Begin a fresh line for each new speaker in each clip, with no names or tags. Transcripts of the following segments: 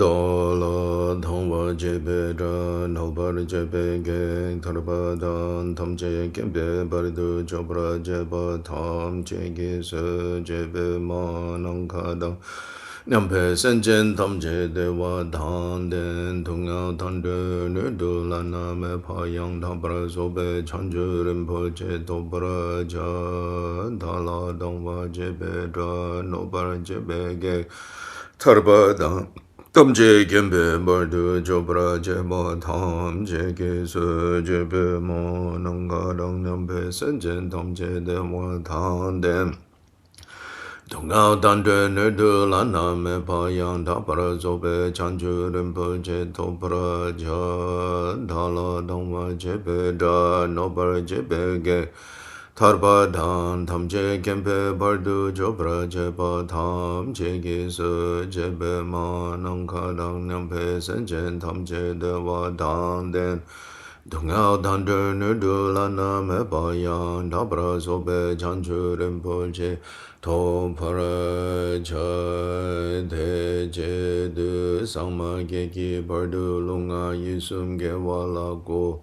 dola thongwa jebe ra nobar jebe ge tarba dan tam je kembe bardu jobra jeba tam je ge se jebe ma nang ka dang nyampe sen jen tam je de wa dan den tung ya tan de ne du la na me pa yang tam pra so be chan ju rim po je do pra ja da la dong wa jebe ra nobar jebe ge tarba dan tam je kembe bardu jobra jeba tam je ge se jebe ma nang ka dang nyampe sen jen tam je de wa dan den Tungao tante nerdu lana me pa yang ta para sope chanchu rinpo che to para cha dhala dhamma che pe da no para che pe ge tarpa dhan tham che kempe bardu chopra che pa tham che ge su che pe ma nang ka dang nyam pe sen chen tham che de wa dhan den Tungao tante nerdu lana me pa yang ta para sope chanchu rinpo che to para cha de je de sama ge ki bardu lunga yisum ge wala go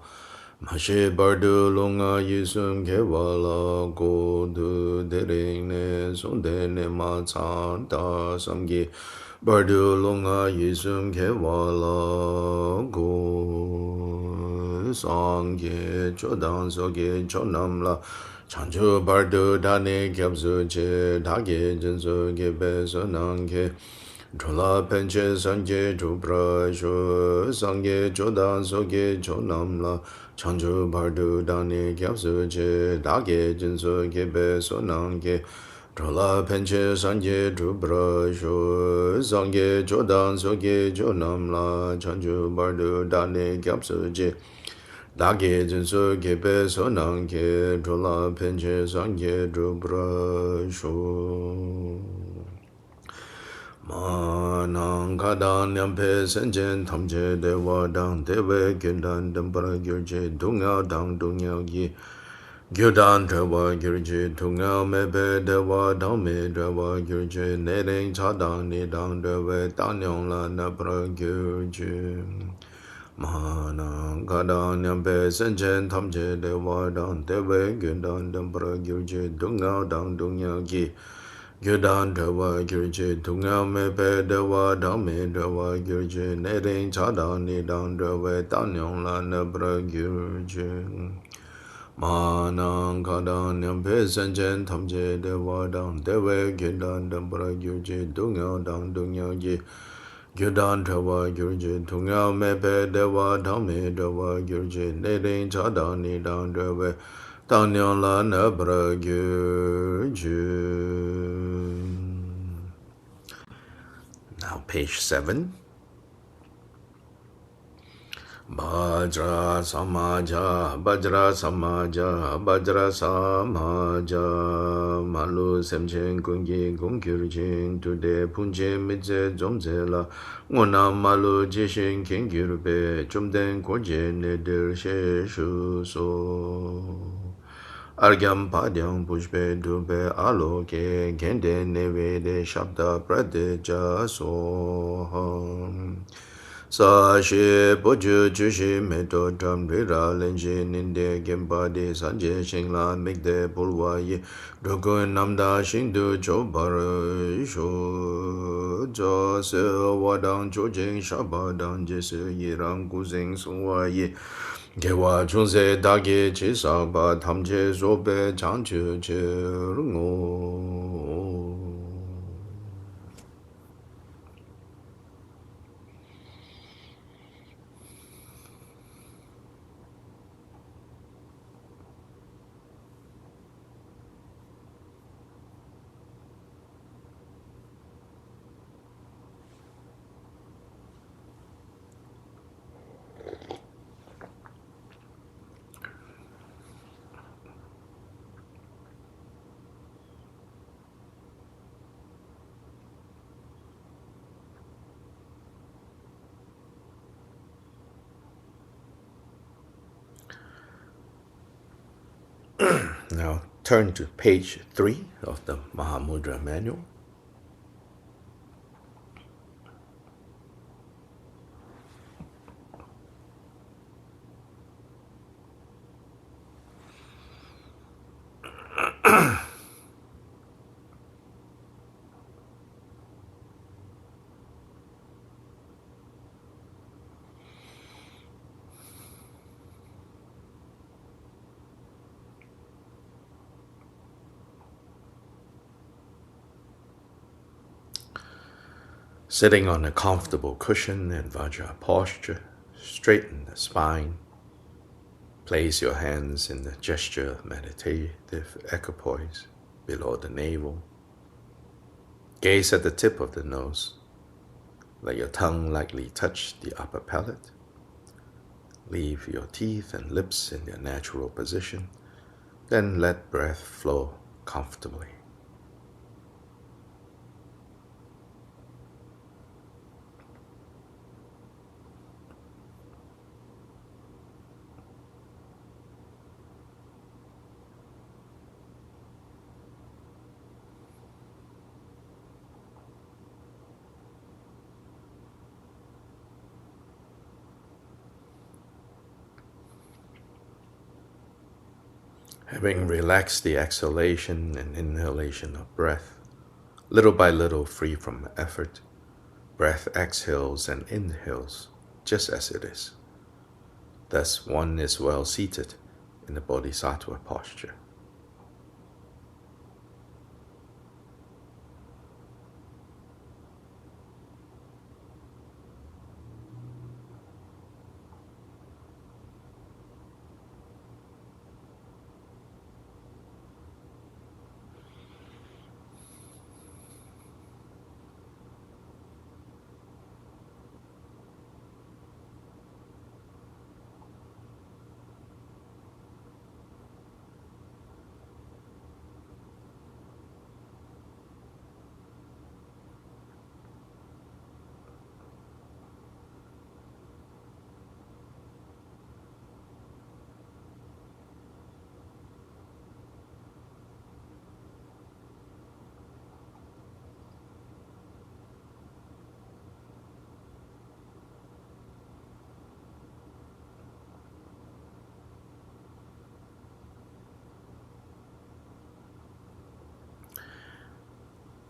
ma she bardu lunga yisum ge wala go du de ring ne son de ne ma cha da sam ge bardu lunga yisum ge wala go sang ge chodang so ge chonam la chanchu bardu dani kyabsu che dhage jinsu gebe sunang ke chola penche sangye chupra shu sangye chodan soge chonam la chanchu bardu dani kyabsu che dhage jinsu gebe sunang ke chola penche sangye chupra shu sangye chodan soge chonam la chanchu bardu dani kyabsu che Dāgye jinsu gepe sonang ke chola penche sangye drupra shu. Ma nang kadang nyampe senchen tamche dewa dang dewe gyundan dambara gyurche dunga dang dunga gi. Gyudan dewa gyurche dunga mepe dewa dang me dewa gyurche nereng chadang nidang dewe danyong la nabra gyurche. Mahanang kadang nyampe senchen tamche dewa dang dewe gyundan dambara gyurche dunga dang dunga gi. Gyudan dewa gyurche dunga mepe dewa dang me dewa gyurche nereng chadang nidang dewe danyong la nabra gyurche. Mahanang kadang nyampe senchen tamche dewa dang dewe gyundan dambara gyurche dunga dang dunga gi. Gyudan dewa gyurche tunga mepe dewa dhamme dewa gyurche nereng chadang nidang dewe danyang la nabra gyurche. Now page 7. Bajra samaja, bajra samaja, bajra samaja. Malu semchen kungi kungkyurchen tude punche mitze zomze la. Ngona malu jeshin kengyurbe chumden korje nedir she shu so. Argyam padyam pushpe dube aloke kende neve de shabda prade ja soham. Sa she boju jushi meto tam rira lenji ninde gempa de sanje shingla mikde pulwa ye dogun namda shingdu chobar sho jo se wadang chojing shabadang jesu yirang kuzing sungwa ye gewa chunse dage che sakpa tamche sobe chanchu che rungo. Now turn to page 3 of the Mahamudra manual. Sitting on a comfortable cushion in Vajra posture, straighten the spine. Place your hands in the gesture of meditative equipoise below the navel. Gaze at the tip of the nose. Let your tongue lightly touch the upper palate. Leave your teeth and lips in their natural position. Then let breath flow comfortably. Having relaxed the exhalation and inhalation of breath, little by little free from effort, breath exhales and inhales just as it is. Thus one is well seated in the Bodhisattva posture.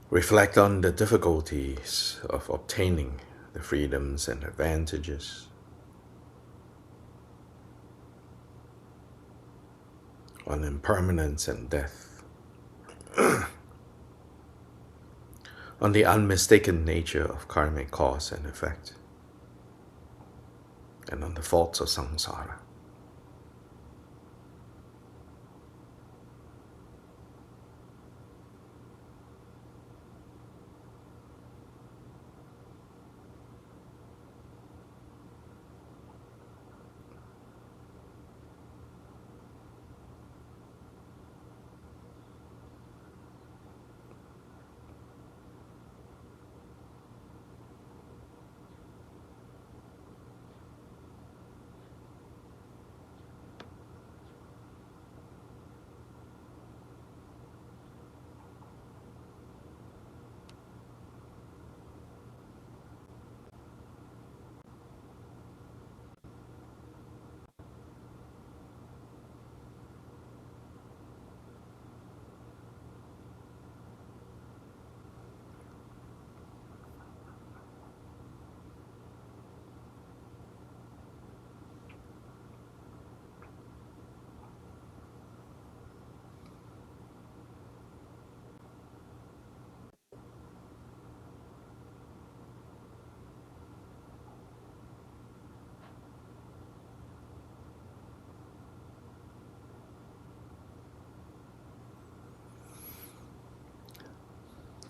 Reflect on the difficulties of obtaining the freedoms and advantages, on impermanence and death, on the unmistaken nature of karmic cause and effect, and on the faults of samsara.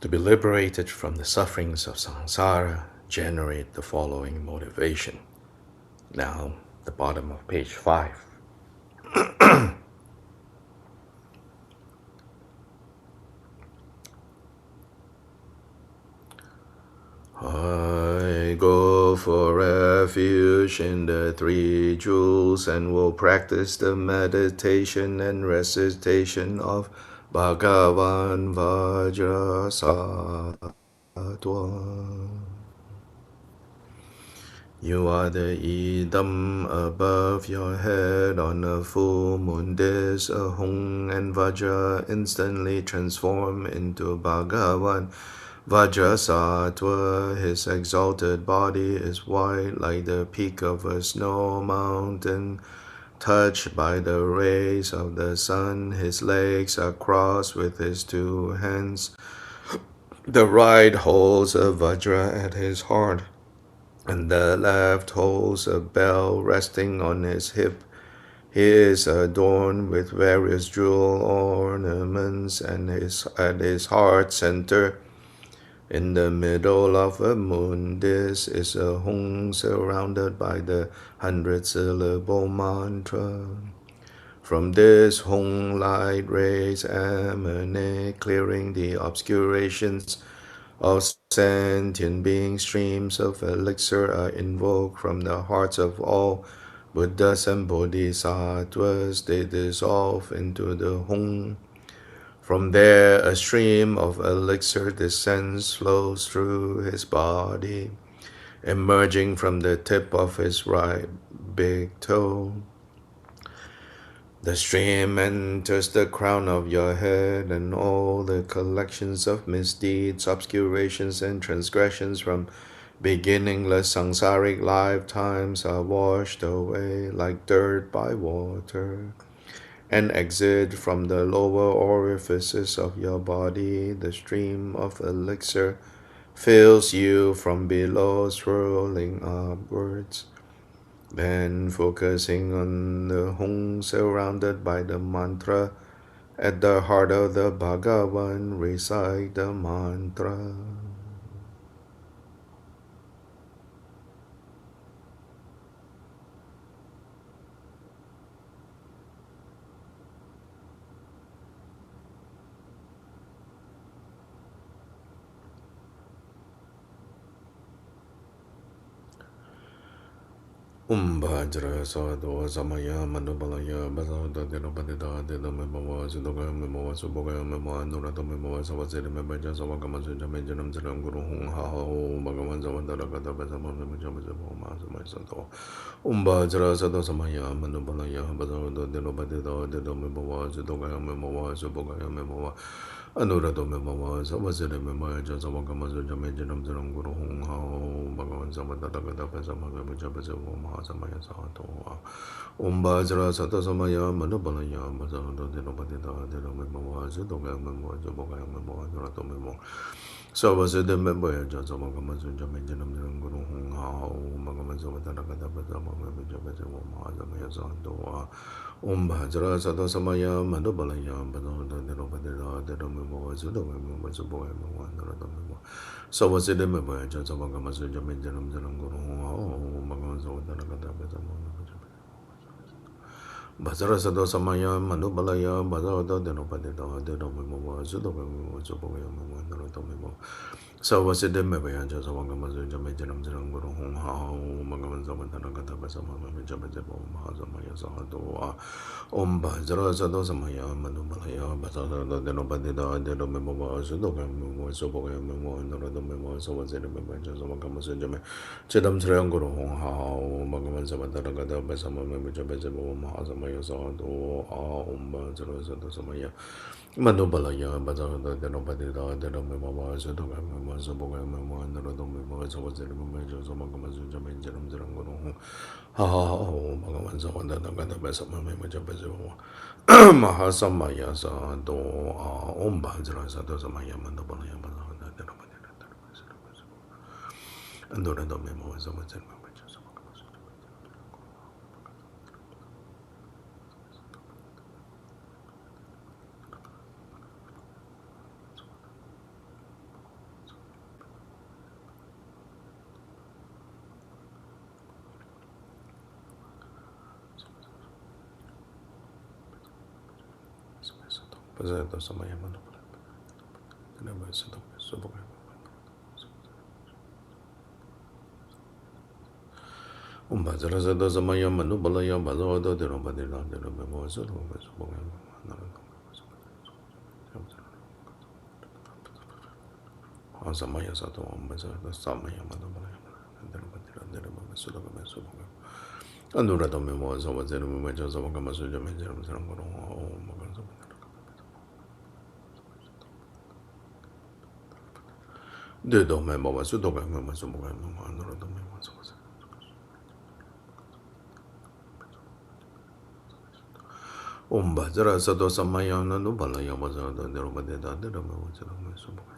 To be liberated from the sufferings of samsara, generate the following motivation. Now, the bottom of page 5. I go for refuge in the three jewels and will practice the meditation and recitation of Bhagavan Vajrasattva. You are the idam above your head. On a full moon there's a Hung and Vajra instantly transform into Bhagavan Vajrasattva. His exalted body is white like the peak of a snow mountain, touched by the rays of the sun. His legs are crossed with his two hands. The right holds a vajra at his heart, and the left holds a bell resting on his hip. He is adorned with various jewel ornaments, and at his heart center, in the middle of a moon, this is a hung surrounded by the 100-syllable mantra. From this hung light rays emanate, clearing the obscurations of sentient beings. Streams of elixir are invoked from the hearts of all Buddhas and Bodhisattvas. They dissolve into the hung. From there, a stream of elixir descends, flows through his body, emerging from the tip of his right big toe. The stream enters the crown of your head, and all the collections of misdeeds, obscurations, and transgressions from beginningless samsaric lifetimes are washed away like dirt by water, and exit from the lower orifices of your body. The stream of elixir fills you from below, swirling upwards. Then focusing on the hung surrounded by the mantra, at the heart of the Bhagavan, recite the mantra. Bhajra sadhu samaya manubalaya basada dinopatita dinamimava siddhaka mimava subhaka mimava nurata mimava savasiri mimaja savakama sujame janam janam guru hung ha ho bhagavan savandara kata basama mimaja basama masamaya sato Bhajra sadhu samaya manubalaya basada dinopatita dinamimava siddhaka mimava subhaka mimava Anurata mimava savasiri mimaja savakama sujame janam janam guru hung ha ho bhagavan savandara kata basama mimaja basama Samaya Sato Bhajra Sata Samaya Manabalaya Mazada Dinopatita Dinamimava Sidoga Memo Jaboga Memo Nurato Memo Savasida Memboya Jasamakamas Jaminam Guru Hung Hao Magamazavata Kadabazama Jabazama Mazamaya Santo Bhajra Sata Samaya Manabalaya Bazada Dinopatita Dinamimava Sidoga Memo Jaboga Memo Nurato Memo Savasida Memboya Jasamakamas Jaminam Guru Hung Hao Magamazavata Bhajra Sado Samaya Manubalaya Bhajada Denopatita Denomimo Sudomimo Suboyamo Norotomimo Savaside Mebaya Jasavangamazu Jamajanam Guru Hung Hao Magamanzavantana Katabasama Jabajabo Mahazamaya Sahadoa Bhajra Sado Samaya Manubalaya Bhajada Denopatita Denomimo Sudomimo Suboyamo Norotomimo Savaside Mebaya Jasavangamazu Jame Chedam Guru Hung Hao Magamanzavantana Katabasama Jabajabo Mahazamaya Sahadoa Bhajra Sado Samaya Manubalaya Bhajada Denopatita Denomimo Sudomimo Saboga Memo and the Rodomimo Savasir Major Samakamas Jamin Guru How Bhagavan Savanda Nagata Besama Majabazo Mahasamaya Sado Bhajra Sado Samaya Mandabalaya Bhajada Denopatita and the Rodomimo Savasir Pasado Samaya Mandabalaya Bhajra Sada Samaya Manubalaya Bhajada Denopatita Denomimo Suboga Samaya Sato Bhajada Samaya Mandabalaya Denopatita Denomimo Suboga Anurata Memo Savasir Major Savakamasu Jamin Guru De Domemo Sudoga Memo Suboga Anurata Memo Savasir Bhajra Sado Samaya Nanubalaya Bhajada Denopatita Denomimo Suboga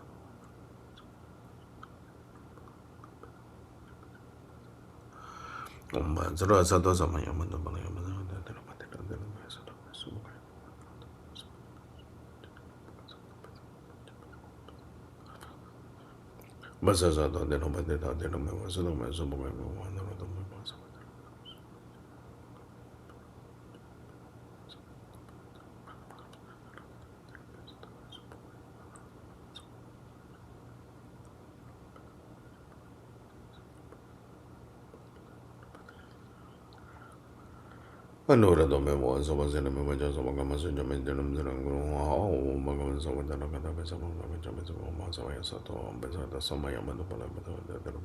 Anora dome mo so was in a memo so gama so jamin denum denum oh bagaman so wanda na kada besa mo jamin so ma so ya so to besa da so ma yamando pala beta da da da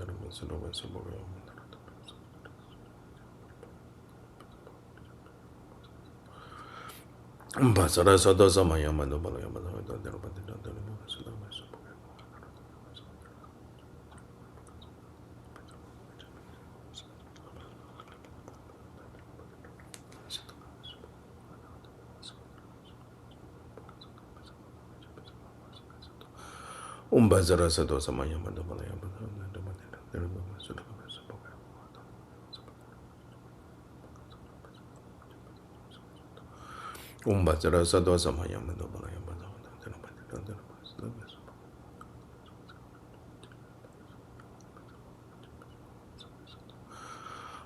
da so do so bo basara so do so ma yamando pala yamando da da da so do so basara so do so ma yamando pala yamando da da so do so basara so do so ma yamando pala yamando da da so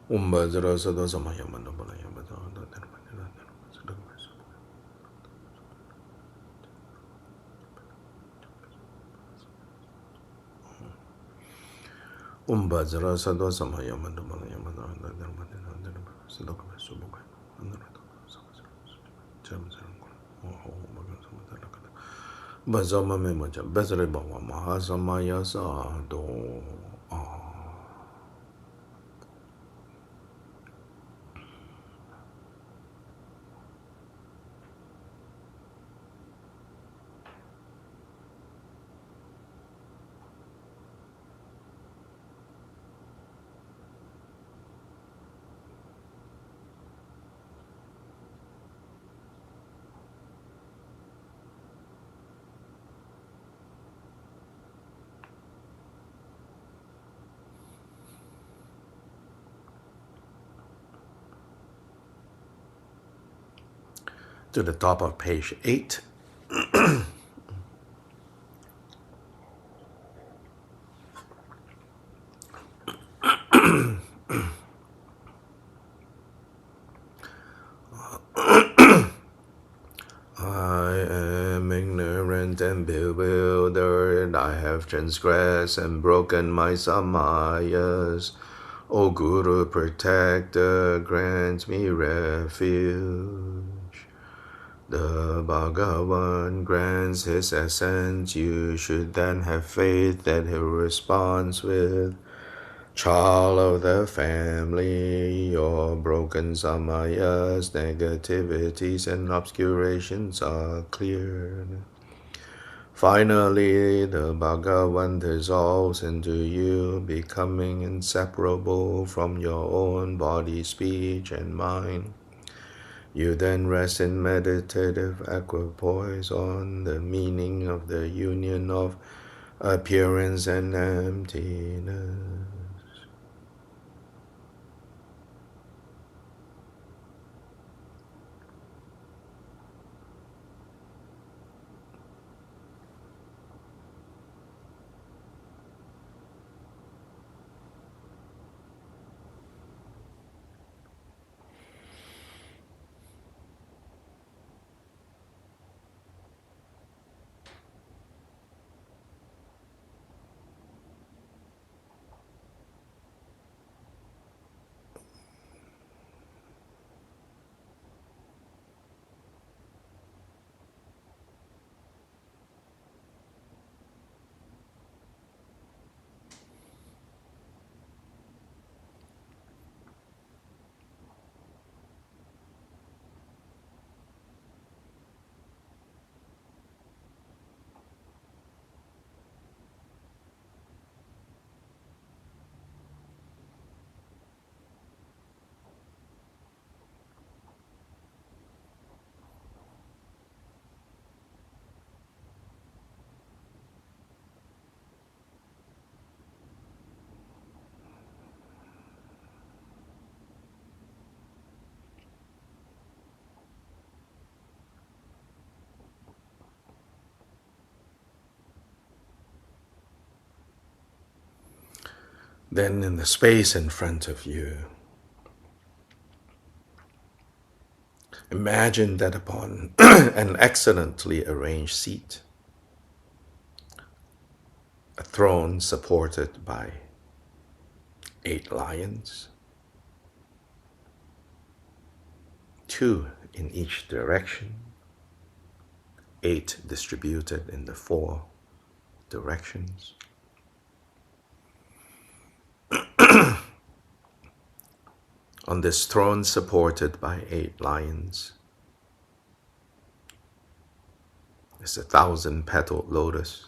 basara so do so ma yamando pala yamando da da so do Bazara Sado Samaya Mandamala Yamada Sadaka Subuka Bazama Memoja Bezare Bawa Mahasamaya Sado. To the top of page 8. I am ignorant and bewildered. I have transgressed and broken my samayas. O Guru Protector, grant me refuge. The Bhagavan grants his essence. You should then have faith that he responds with, child of the family, your broken samayas, negativities, and obscurations are cleared. Finally, the Bhagavan dissolves into you, becoming inseparable from your own body, speech, and mind. You then rest in meditative equipoise on the meaning of the union of appearance and emptiness. Then in the space in front of you, imagine that upon an excellently arranged seat, a throne supported by 8 lions, 2 in each direction, 8 distributed in the 4 directions. On this throne supported by 8 lions is a 1,000-petaled lotus.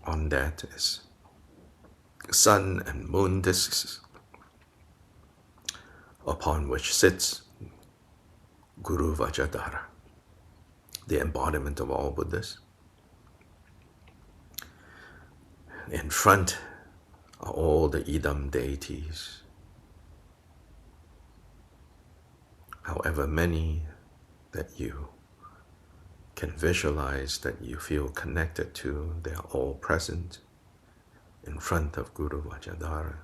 On that is sun and moon discs, upon which sits Guru Vajradhara, the embodiment of all Buddhas. In front are all the Idam deities. However many that you can visualize, that you feel connected to, they are all present in front of Guru Vajradhara.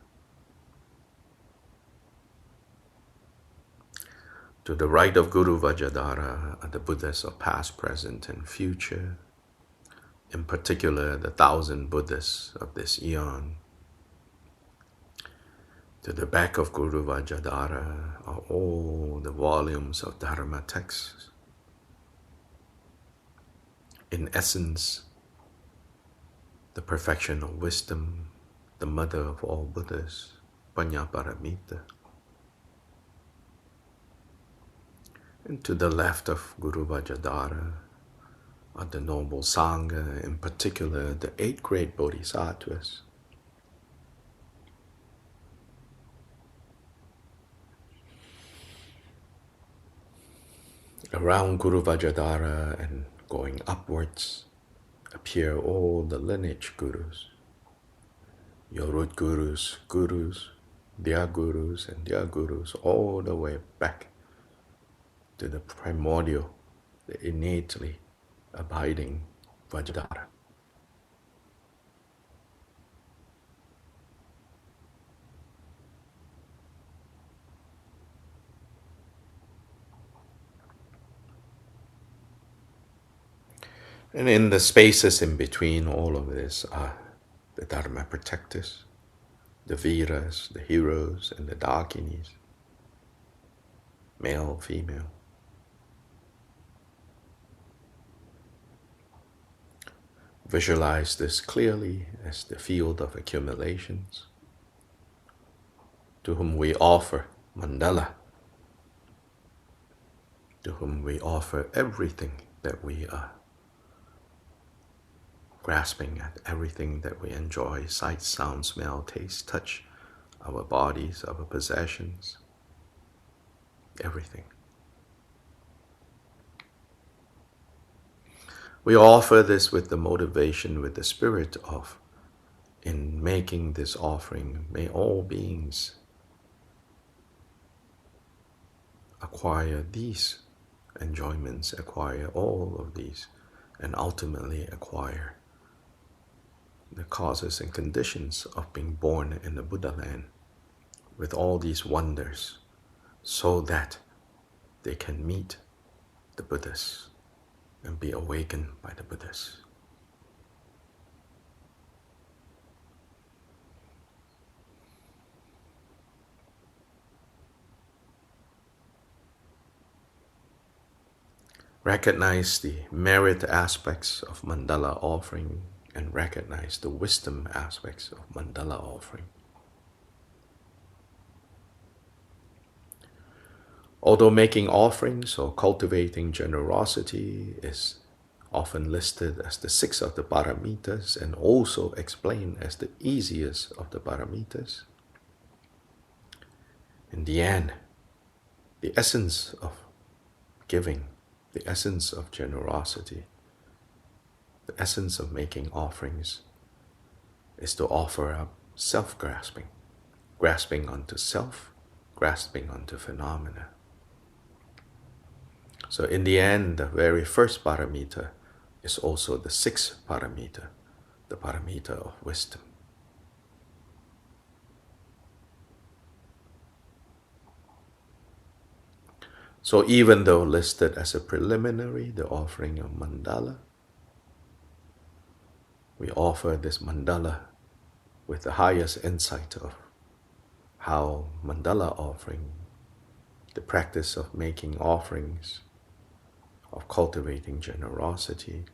To the right of Guru Vajradhara are the Buddhas of past, present, and future. In particular, the 1,000 Buddhas of this eon. To the back of Guru Vajradhara are all the volumes of Dharma texts. In essence, the perfection of wisdom, the mother of all Buddhas, Panya Paramita. And to the left of Guru Vajradhara are the noble Sangha, in particular the 8 great Bodhisattvas. Around Guru Vajradhara and going upwards appear all the lineage gurus, your root gurus, their gurus, and their gurus, all the way back to the primordial, the innately abiding Vajradhara. And in the spaces in between all of this are the Dharma protectors, the Veeras, the heroes, and the Dakinis, male, female. Visualize this clearly as the field of accumulations, to whom we offer mandala, to whom we offer everything that we are grasping at, everything that we enjoy, sight, sound, smell, taste, touch, our bodies, our possessions, everything. We offer this with the motivation, with the spirit of, in making this offering, may all beings acquire these enjoyments, acquire all of these, and ultimately acquire the causes and conditions of being born in the Buddha land with all these wonders, so that they can meet the Buddhas and be awakened by the Buddhas. Recognize the merit aspects of mandala offering and recognize the wisdom aspects of mandala offering. Although making offerings or cultivating generosity is often listed as the 6 of the paramitas and also explained as the easiest of the paramitas, in the end, the essence of giving, the essence of generosity, the essence of making offerings is to offer up self-grasping, grasping onto self, grasping onto phenomena. So in the end, the very first paramita is also the sixth paramita, the paramita of wisdom. So even though listed as a preliminary, the offering of mandala, we offer this mandala with the highest insight of how mandala offering, the practice of making offerings, of cultivating generosity,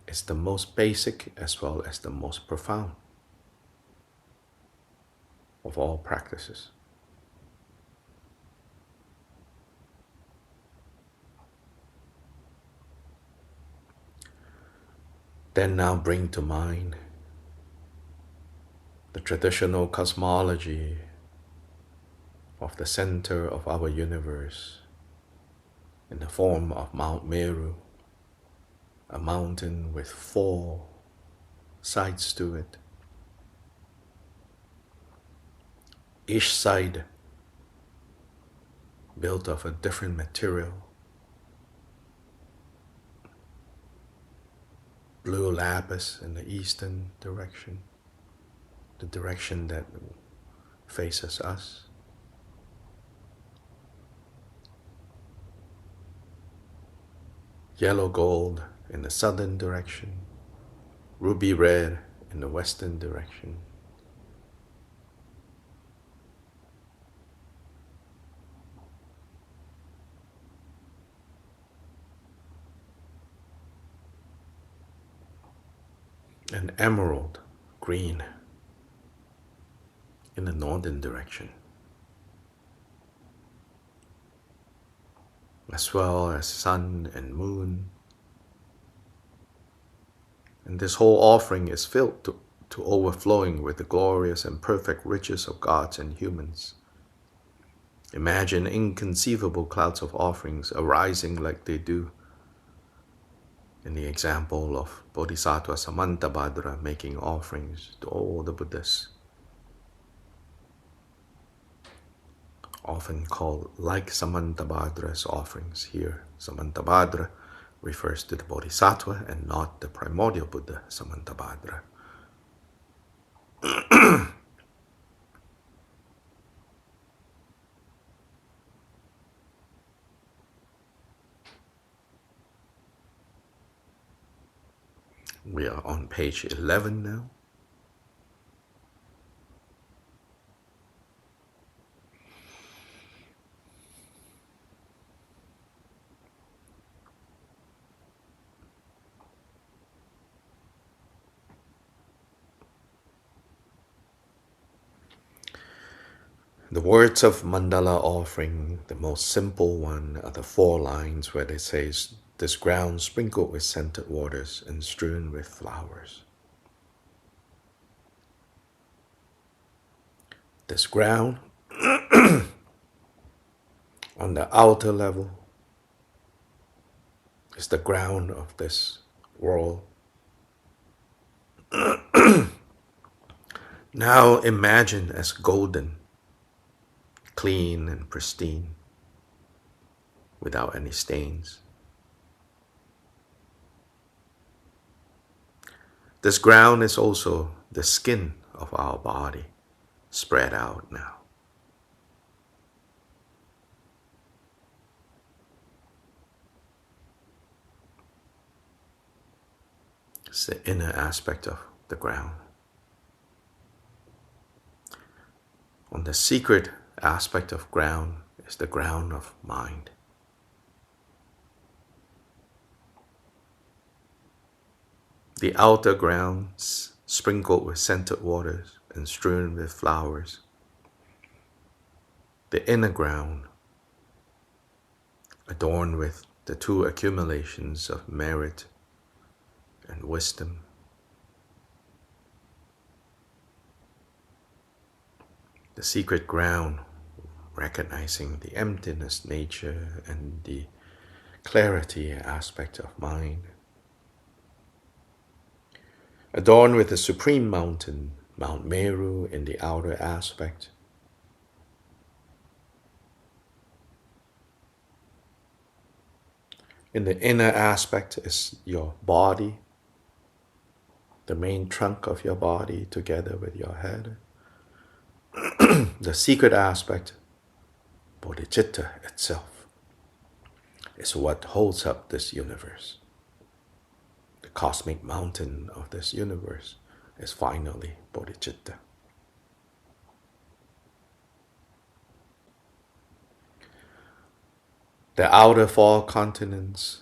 is the most basic as well as the most profound of all practices. Then now bring to mind the traditional cosmology of the center of our universe in the form of Mount Meru, a mountain with 4 sides to it. Each side built of a different material. Blue lapis in the eastern direction, the direction that faces us. Yellow gold in the southern direction, ruby red in the western direction. And emerald green in the northern direction, as well as sun and moon. And this whole offering is filled to overflowing with the glorious and perfect riches of gods and humans. Imagine inconceivable clouds of offerings arising like they do in the example of Bodhisattva Samantabhadra making offerings to all the Buddhas, often called like Samantabhadra's offerings. Here, Samantabhadra refers to the Bodhisattva and not the primordial Buddha Samantabhadra. We are on page 11 now. The words of mandala offering, the most simple one, are the 4 lines where it says, "This ground sprinkled with scented waters and strewn with flowers." This ground, on the outer level, is the ground of this world. Now imagine as golden, clean and pristine, without any stains. This ground is also the skin of our body, spread out now. It's the inner aspect of the ground. On the secret aspect of ground is the ground of mind. The outer grounds sprinkled with scented waters and strewn with flowers. The inner ground adorned with the 2 accumulations of merit and wisdom. The secret ground, recognizing the emptiness nature and the clarity aspect of mind. Adorned with the supreme mountain, Mount Meru, in the outer aspect. In the inner aspect is your body, the main trunk of your body together with your head. The secret aspect, bodhicitta itself, is what holds up this universe. The cosmic mountain of this universe is finally bodhicitta. The outer four continents,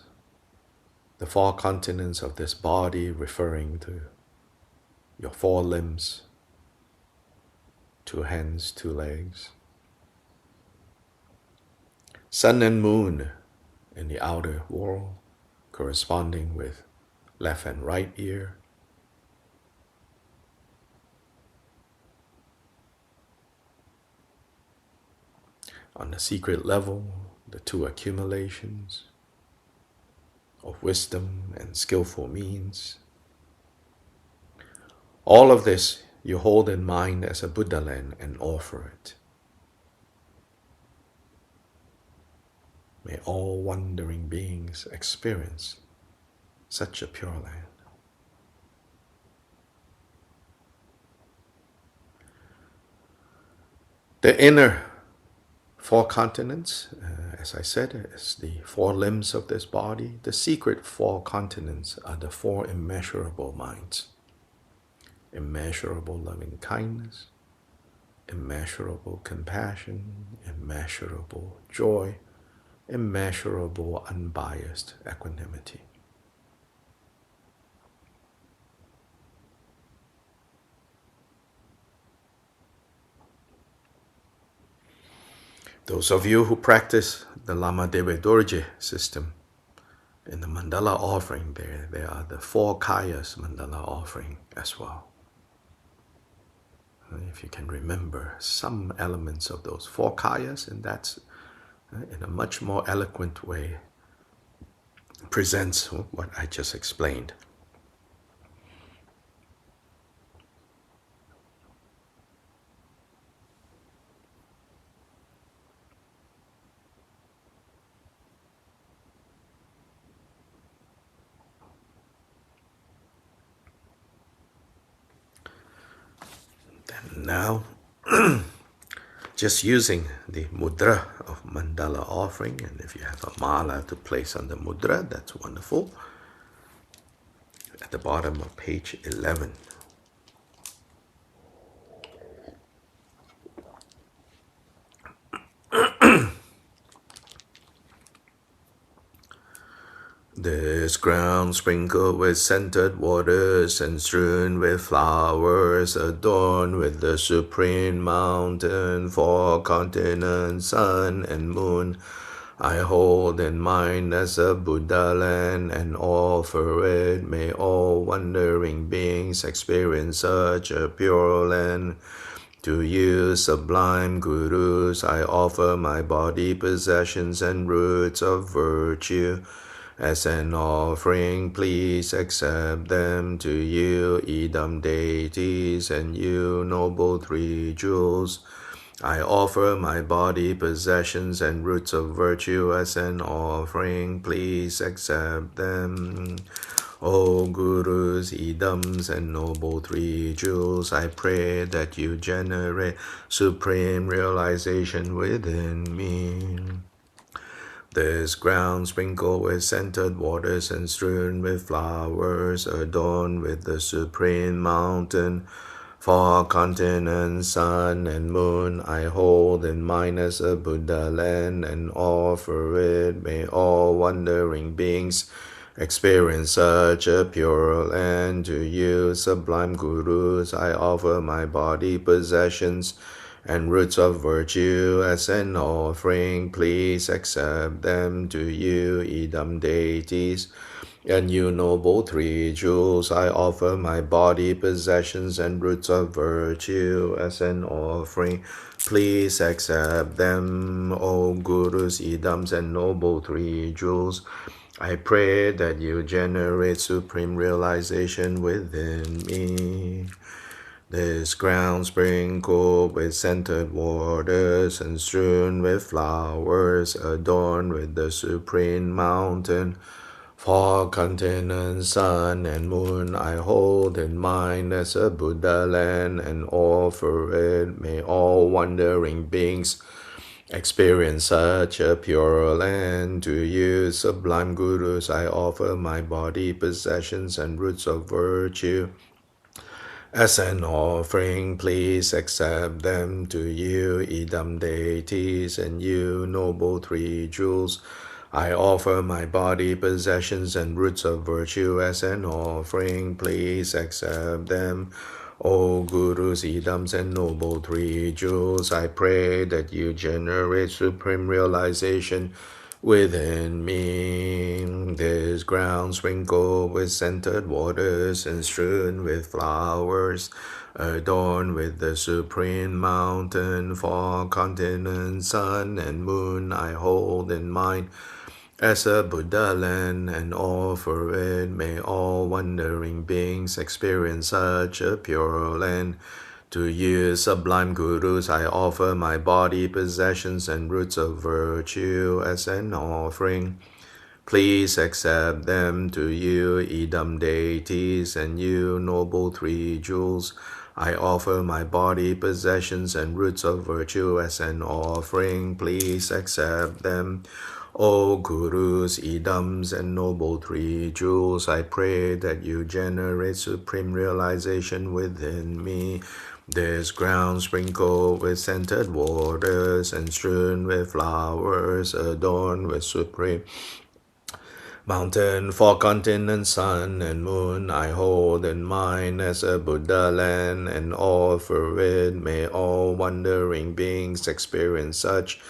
the four continents of this body referring to your four limbs, 2 hands, 2 legs. Sun and moon in the outer world, corresponding with left and right ear. On the secret level, the 2 accumulations of wisdom and skillful means. All of this you hold in mind as a Buddha land and offer it. May all wandering beings experience such a pure land. The inner 4 continents, as I said, is the 4 limbs of this body. The secret 4 continents are the 4 immeasurable minds. Immeasurable loving kindness, immeasurable compassion, immeasurable joy, immeasurable unbiased equanimity. Those of you who practice the Lama Dewa Dorje system, in the mandala offering there are the 4 kayas mandala offering as well. If you can remember some elements of those 4 kayas, and that's in a much more eloquent way presents what I just explained. Now, just using the mudra of mandala offering, and if you have a mala to place on the mudra, that's wonderful. At the bottom of page 11. This ground sprinkled with scented waters and strewn with flowers, adorned with the supreme mountain, 4 continents, sun and moon, I hold in mind as a Buddha land and offer it. May all wandering beings experience such a pure land. To you, sublime gurus, I offer my body, possessions, and roots of virtue. As an offering, please accept them. To you, Idam deities, and you, noble 3 jewels, I offer my body, possessions, and roots of virtue as an offering. Please accept them. O Gurus, Idams, and noble 3 jewels, I pray that you generate supreme realization within me. This ground sprinkled with scented waters and strewn with flowers, adorned with the supreme mountain, 4 continents, sun and moon, I hold in mind as a Buddha land and offer it. May all wandering beings experience such a pure land. To you, sublime gurus, I offer my body, possessions, and roots of virtue as an offering. Please accept them. To you, Idam deities, and you, noble 3 jewels, I offer my body, possessions, and roots of virtue as an offering. Please accept them. O Gurus, Idams, and noble 3 jewels, I pray that you generate supreme realization within me. This ground sprinkled with scented waters and strewn with flowers, adorned with the supreme mountain. For continent, sun, and moon I hold in mind as a Buddha land, and offer it. May all wandering beings experience such a pure land. To you, sublime gurus, I offer my body, possessions, and roots of virtue. As an offering, please accept them. To you, idam deities, and you, noble three jewels, I offer my body, possessions, and roots of virtue. As an offering, please accept them. O Gurus, idams, and noble three jewels, I pray that you generate supreme realization within me. This ground sprinkled with scented waters and strewn with flowers, adorned with the supreme mountain. For continent, sun, and moon I hold in mind as a Buddha land, and offer it. May all wandering beings experience such a pure land. To you, sublime gurus, I offer my body, possessions, and roots of virtue as an offering. Please accept them. To you, idam deities, and you, noble three jewels, I offer my body, possessions, and roots of virtue as an offering. Please accept them. O Gurus, idams, and noble three jewels, I pray that you generate supreme realization within me. This ground sprinkled with scented waters and strewn with flowers, adorned with supreme mountain. For continent, sun, and moon I hold in mind as a Buddha land, and offer it. May all wandering beings experience such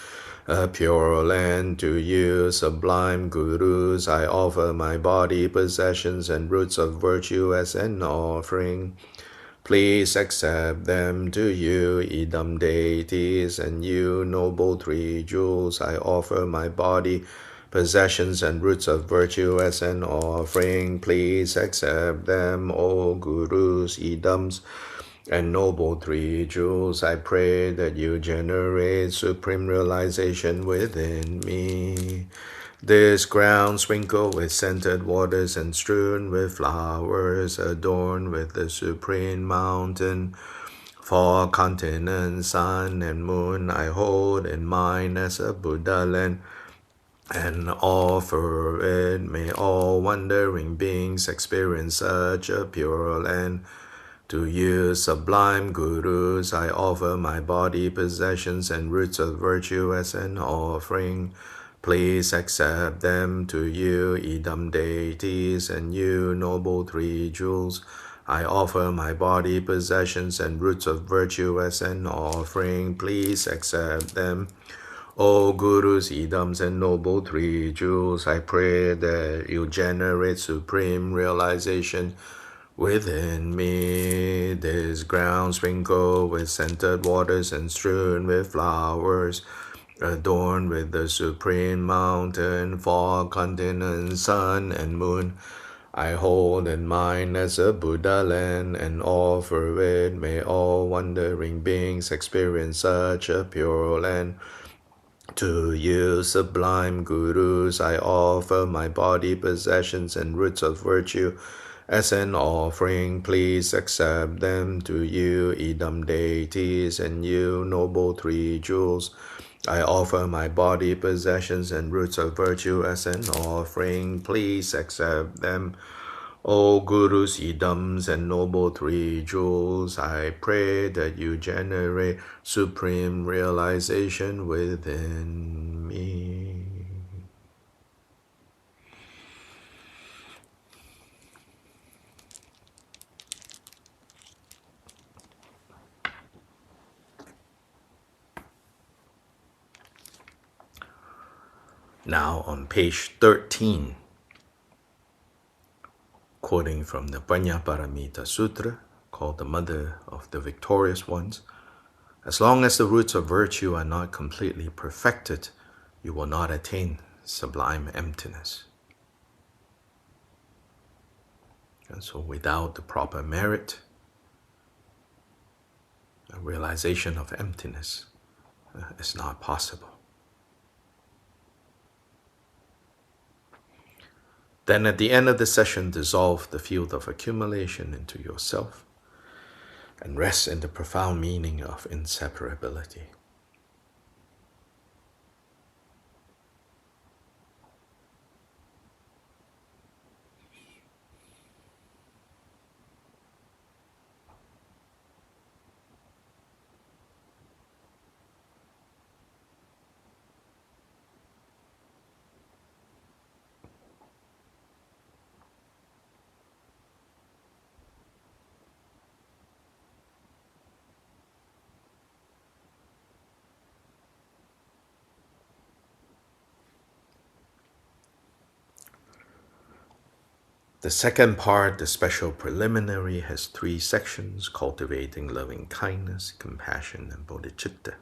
a pure land. To you, sublime gurus, I offer my body, possessions, and roots of virtue as an offering. Please accept them. To you, idam deities, and you, noble three jewels, I offer my body, possessions, and roots of virtue as an offering. Please accept them. O Gurus, idams, and noble three jewels, I pray that you generate supreme realization within me. This ground sprinkled with scented waters and strewn with flowers, adorned with the supreme mountain. For continent, sun, and moon I hold in mind as a Buddha land, and offer it. May all wandering beings experience such a pure land. To you, sublime gurus, I offer my body, possessions, and roots of virtue as an offering. Please accept them. To you, idam deities, and you, noble three jewels, I offer my body, possessions, and roots of virtue as an offering. Please accept them. O Gurus, idams, and noble three jewels, I pray that you generate supreme realization within me. This ground sprinkled with scented waters and strewn with flowers, adorned with the supreme mountain. For continent, sun, and moon I hold in mind as a Buddha land, and offer it. May all wandering beings experience such a pure land. To you, sublime gurus, I offer my body, possessions, and roots of virtue as an offering. Please accept them. To you, idam deities, and you, noble three jewels, I offer my body, possessions, and roots of virtue as an offering. Please accept them. O Gurus, idams, and noble three jewels, I pray that you generate supreme realization within me. Now on page 13, quoting from the Paramita Sutra, called the Mother of the Victorious Ones, as long as the roots of virtue are not completely perfected, you will not attain sublime emptiness. And so without the proper merit, a realization of emptiness is not possible. Then at the end of the session, dissolve the field of accumulation into yourself and rest in the profound meaning of inseparability. The second part, the special preliminary, has 3 sections: cultivating loving kindness, compassion, and bodhicitta.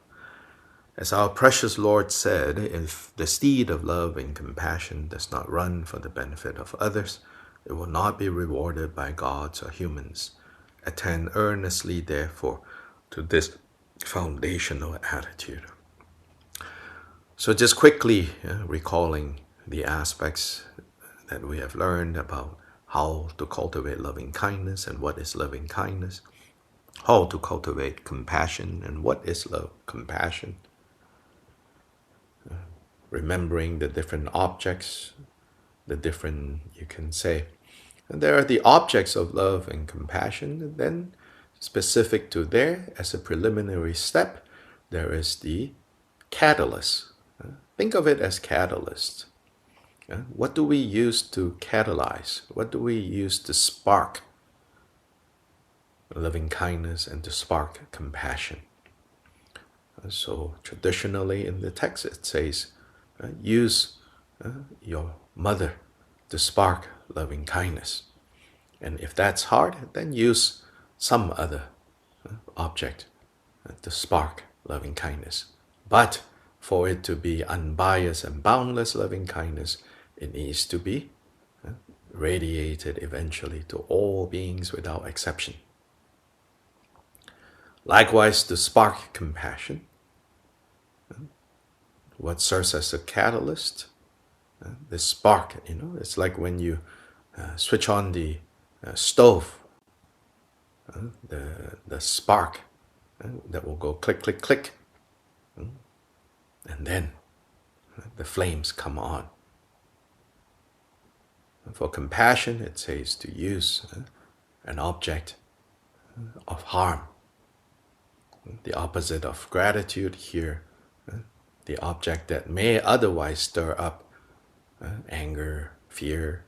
As our precious Lord said, if the steed of love and compassion does not run for the benefit of others, it will not be rewarded by gods or humans. Attend earnestly, therefore, to this foundational attitude. So just quickly recalling the aspects that we have learned about how to cultivate loving kindness and what is loving kindness, how to cultivate compassion and what is love, compassion, remembering the different objects, the different, you can say, and there are the objects of love and compassion, and then specific to there, as a preliminary step, there is the catalyst. Think of it as catalyst. What do we use to catalyze? What do we use to spark loving kindness and to spark compassion? So traditionally in the text it says, use your mother to spark loving kindness. And if that's hard, then use some other object to spark loving kindness. But for it to be unbiased and boundless loving kindness, it needs to be radiated eventually to all beings without exception. Likewise, to spark compassion, what serves as a catalyst, the spark, it's like when you switch on the stove, the spark that will go click, click, click, and then the flames come on. For compassion, it says to use an object of harm. The opposite of gratitude here, the object that may otherwise stir up anger, fear,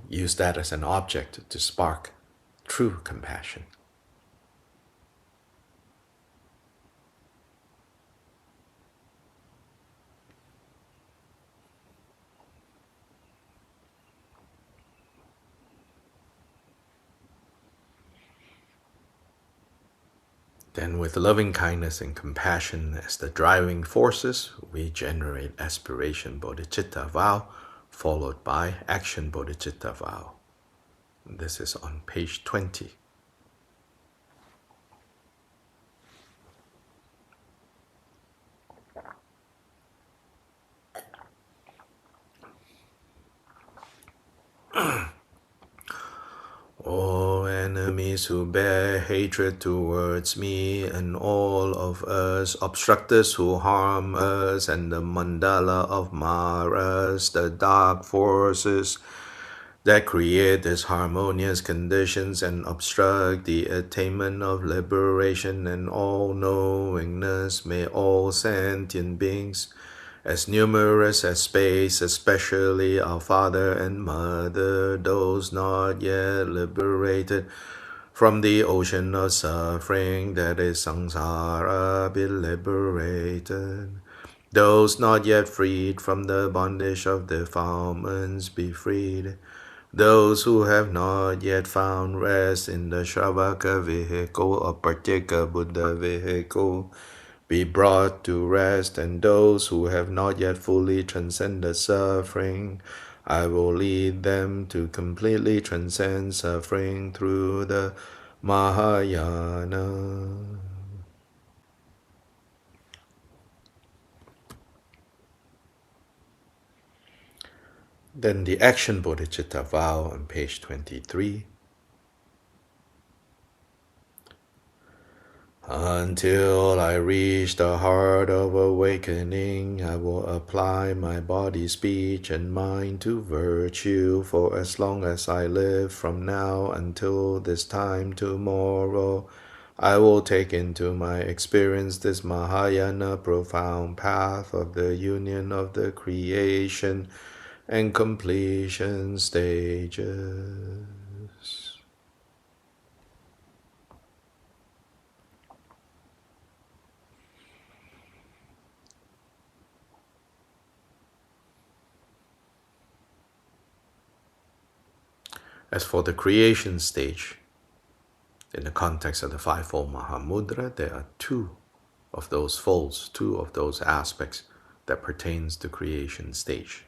use that as an object to spark true compassion. Then with loving kindness and compassion as the driving forces, we generate aspiration bodhicitta vow, followed by action bodhicitta vow. This is on page 20. O enemies who bear hatred towards me, and all of us obstructors who harm us, and the mandala of Maras, the dark forces that create disharmonious conditions and obstruct the attainment of liberation and all-knowingness, may all sentient beings, as numerous as space, especially our father and mother, those not yet liberated from the ocean of suffering that is samsara, be liberated. Those not yet freed from the bondage of defilements, be freed. Those who have not yet found rest in the Shravaka vehicle or Pratyeka Buddha vehicle, be brought to rest, and those who have not yet fully transcended suffering, I will lead them to completely transcend suffering through the Mahayana. Then the action bodhicitta vow on page 23. Until I reach the heart of awakening, I will apply my body, speech, and mind to virtue for as long as I live from now until this time tomorrow. I will take into my experience this Mahayana profound path of the union of the creation and completion stages. As for the creation stage, in the context of the Fivefold Mahamudra, there are two of those folds, two of those aspects that pertains to creation stage.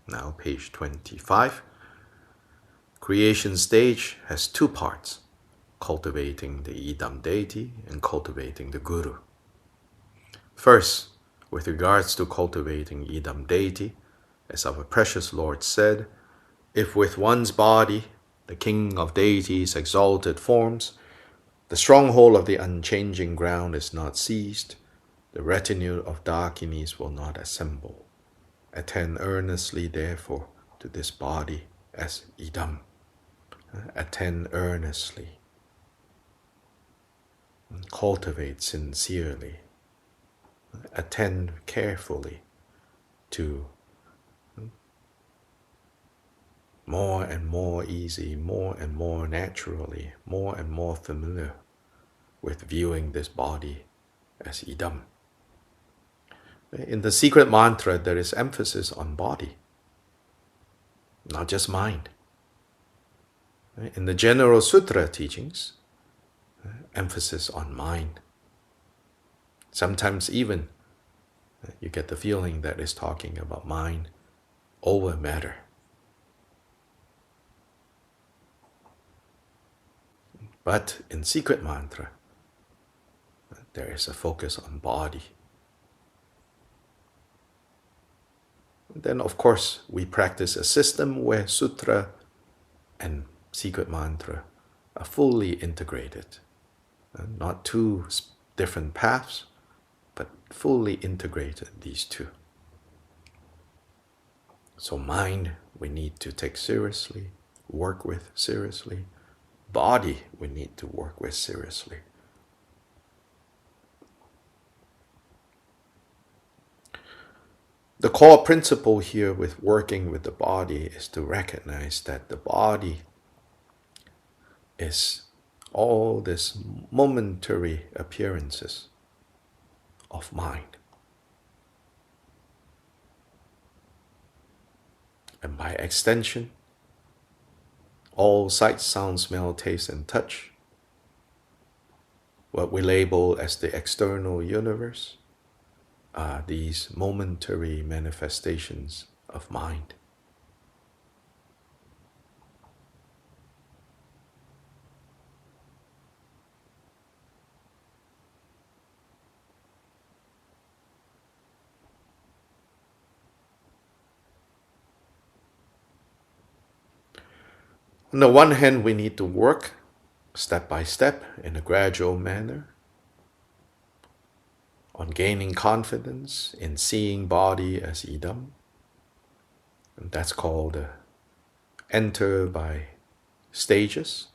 Now, page 25. Creation stage has two parts, cultivating the Idam deity and cultivating the Guru. First, with regards to cultivating Idam deity, as our precious Lord said, if with one's body, the king of deities' exalted forms, the stronghold of the unchanging ground is not seized, the retinue of Dakinis will not assemble. Attend earnestly, therefore, to this body as idam. Attend earnestly. Cultivate sincerely. Attend carefully to more and more easy, more and more naturally, more and more familiar with viewing this body as idam. In the secret mantra, there is emphasis on body, not just mind. In the general sutra teachings, emphasis on mind. Sometimes even you get the feeling that it's talking about mind over matter. But in secret mantra, there is a focus on body. Then, of course, we practice a system where sutra and secret mantra are fully integrated. Not two different paths, but fully integrated, these two. So mind, we need to take seriously, work with seriously. Body, we need to work with seriously. The core principle here with working with the body is to recognize that the body is all these momentary appearances of mind. And by extension, all sight, sound, smell, taste, and touch, what we label as the external universe, are these momentary manifestations of mind. On the one hand, we need to work step by step in a gradual manner on gaining confidence in seeing body as idam. And that's called enter by stages.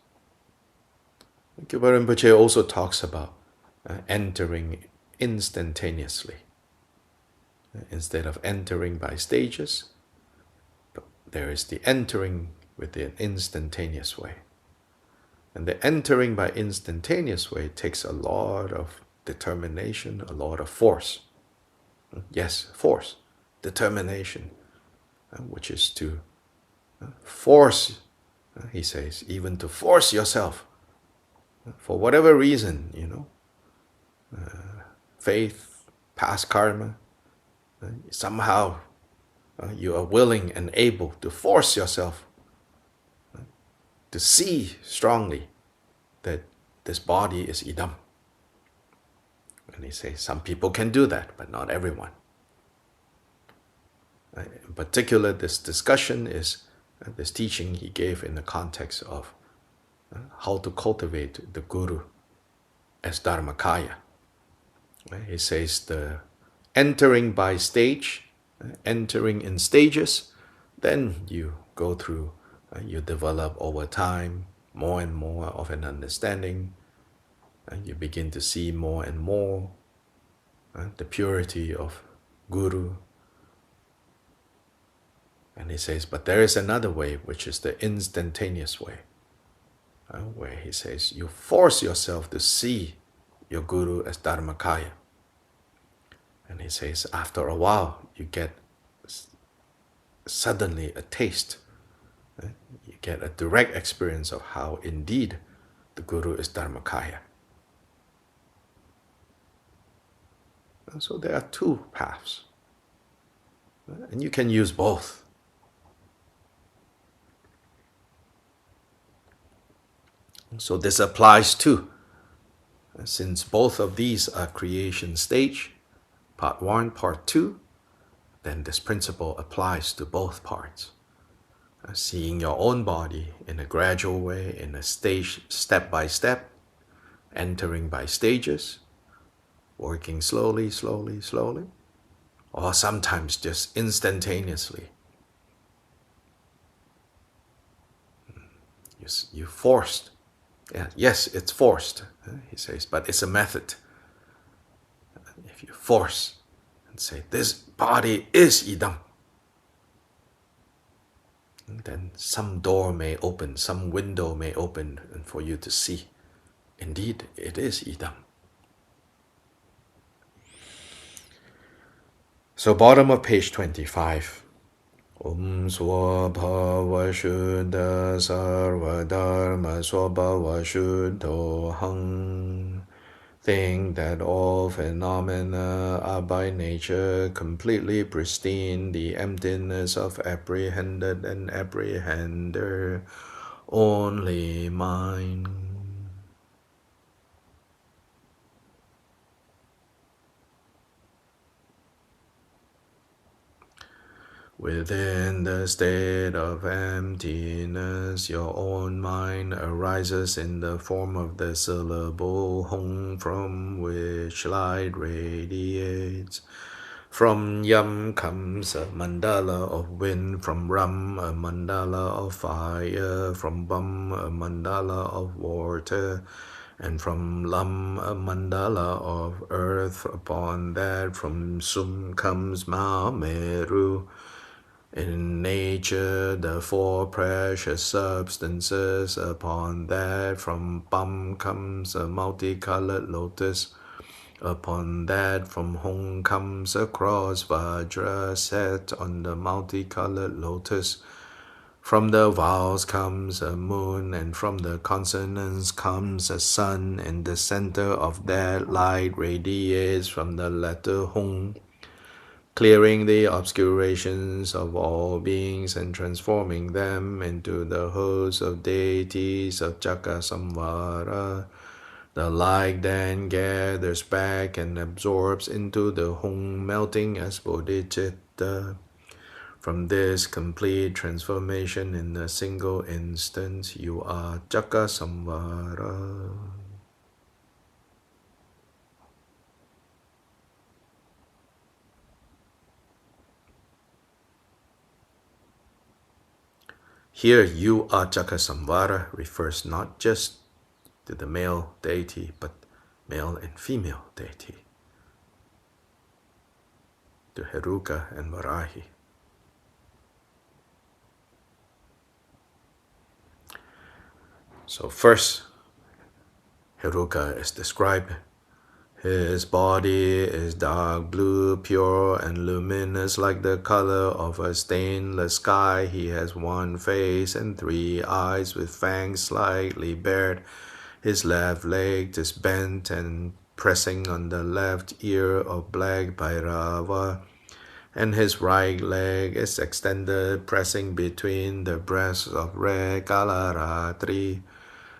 Gyalpa Rinpoche also talks about entering instantaneously. Instead of entering by stages, there is the entering with the instantaneous way. And the entering by instantaneous way takes a lot of determination, a lot of force. Yes, force, determination, which is to force, he says, even to force yourself, for whatever reason, faith, past karma, somehow you are willing and able to force yourself to see strongly that this body is idam. And he says some people can do that, but not everyone. In particular, this discussion is this teaching he gave in the context of how to cultivate the Guru as Dharmakaya. He says the entering by stage, entering in stages, then you go through, you develop over time more and more of an understanding, and you begin to see more and more the purity of Guru. And he says, but there is another way, which is the instantaneous way, where he says, you force yourself to see your Guru as Dharmakaya. And he says, after a while, you get suddenly a taste. You get a direct experience of how indeed the Guru is Dharmakaya. And so there are two paths. And you can use both. So this applies too. Since both of these are creation stage, part 1, part 2, then this principle applies to both parts. Seeing your own body in a gradual way, in a stage, step by step, entering by stages, working slowly, slowly, slowly, or sometimes just instantaneously. You forced. Yes, it's forced, he says, but it's a method. If you force and say, this body is idam, then some door may open, some window may open, and for you to see, indeed, it is idam. So bottom of page 25. Swabhava Shuddha Sarva Dharma Swabhava Shuddho Hang. Think that all phenomena are by nature completely pristine, the emptiness of apprehended and apprehender, only mind. Within the state of emptiness, your own mind arises in the form of the syllable Hong, from which light radiates. From Yam comes a mandala of wind, from Ram a mandala of fire, from Bam a mandala of water, and from Lam a mandala of earth. Upon that from Sum comes Mahamudra. In nature, the four precious substances. Upon that from Bam comes a multicolored lotus. Upon that from Hong comes a cross Vajra set on the multicolored lotus. From the vowels comes a moon, and from the consonants comes a sun, and the center of that light radiates from the letter Hong, clearing the obscurations of all beings and transforming them into the host of deities of Chakasamvara. The light then gathers back and absorbs into the Hong, melting as bodhicitta. From this complete transformation in a single instant, you are Chakasamvara. Here, you are Chakasamvara refers not just to the male deity, but male and female deity, to Heruka and Varahi. So first, Heruka is described. His body is dark blue, pure and luminous like the color of a stainless sky. He has one face and 3 eyes with fangs slightly bared. His left leg is bent and pressing on the left ear of black Bhairava, and his right leg is extended, pressing between the breasts of red Kalaratri.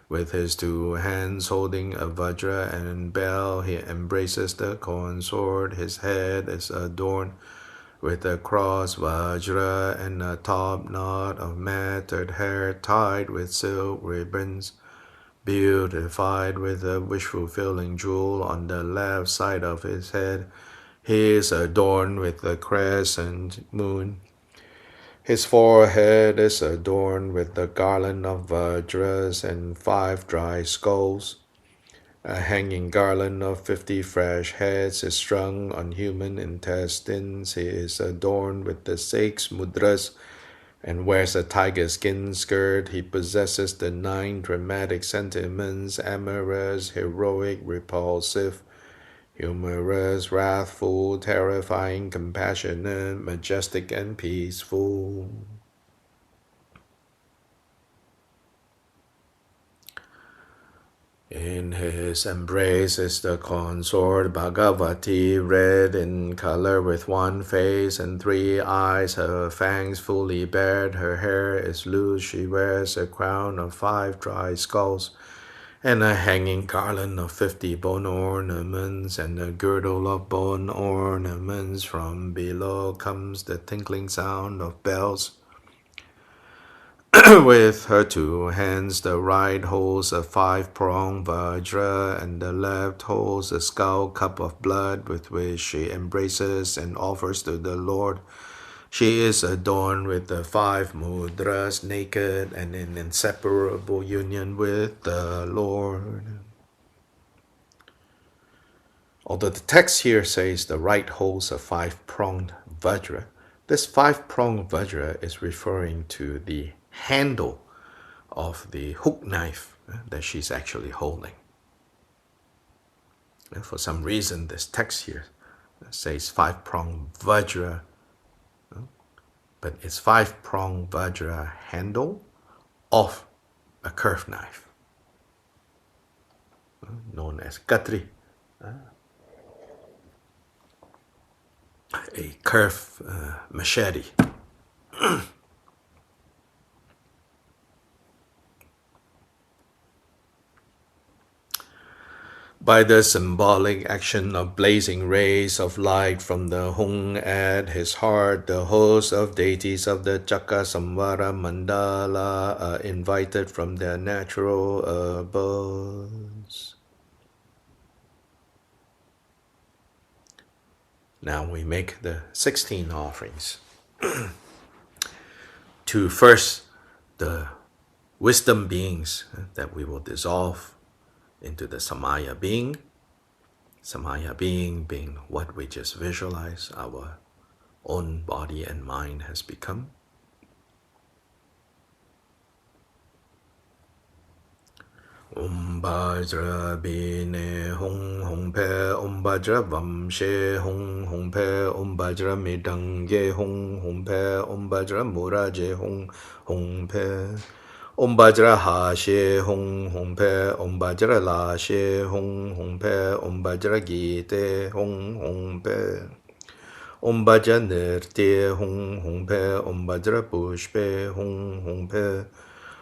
With his 2 hands holding a vajra and bell, he embraces the consort. His head is adorned with a cross vajra and a top knot of matted hair tied with silk ribbons, beautified with a wish-fulfilling jewel on the left side of his head. He is adorned with a crescent moon. His forehead is adorned with the garland of vajras and 5 dry skulls. A hanging garland of 50 fresh heads is strung on human intestines. He is adorned with the 6 mudras and wears a tiger skin skirt. He possesses the 9 dramatic sentiments: amorous, heroic, repulsive, humorous, wrathful, terrifying, compassionate, majestic, and peaceful. In his embrace is the consort Bhagavati, red in color with 1 face and 3 eyes, her fangs fully bared, her hair is loose, she wears a crown of 5 dry skulls, and a hanging garland of 50 bone ornaments, and a girdle of bone ornaments. From below comes the tinkling sound of bells. With her 2 hands, the right holds a 5-pronged vajra, and the left holds a skull cup of blood with which she embraces and offers to the Lord. She is adorned with the 5 mudras, naked and in inseparable union with the Lord. Although the text here says the right holds a 5-pronged vajra, this 5-pronged vajra is referring to the handle of the hook knife that she's actually holding. And for some reason, this text here says 5-pronged vajra, but it's 5-pronged vajra handle of a curved knife, known as katri, a curved machete. By the symbolic action of blazing rays of light from the Hung at his heart, the hosts of deities of the Chakra Samvara Mandala are invited from their natural abodes. Now we make the 16 offerings. To first, the wisdom beings that we will dissolve into the Samaya being. Samaya being being what we just visualize our own body and mind has become. Bajra bine hong pe bajra vamshe hong pe bajra midange hong pe bajra muraje hong pe bajra ha she hong pe bajra la she hong pe bajra gite hong pe bajra nirte hong pe bajra pushpe hong pe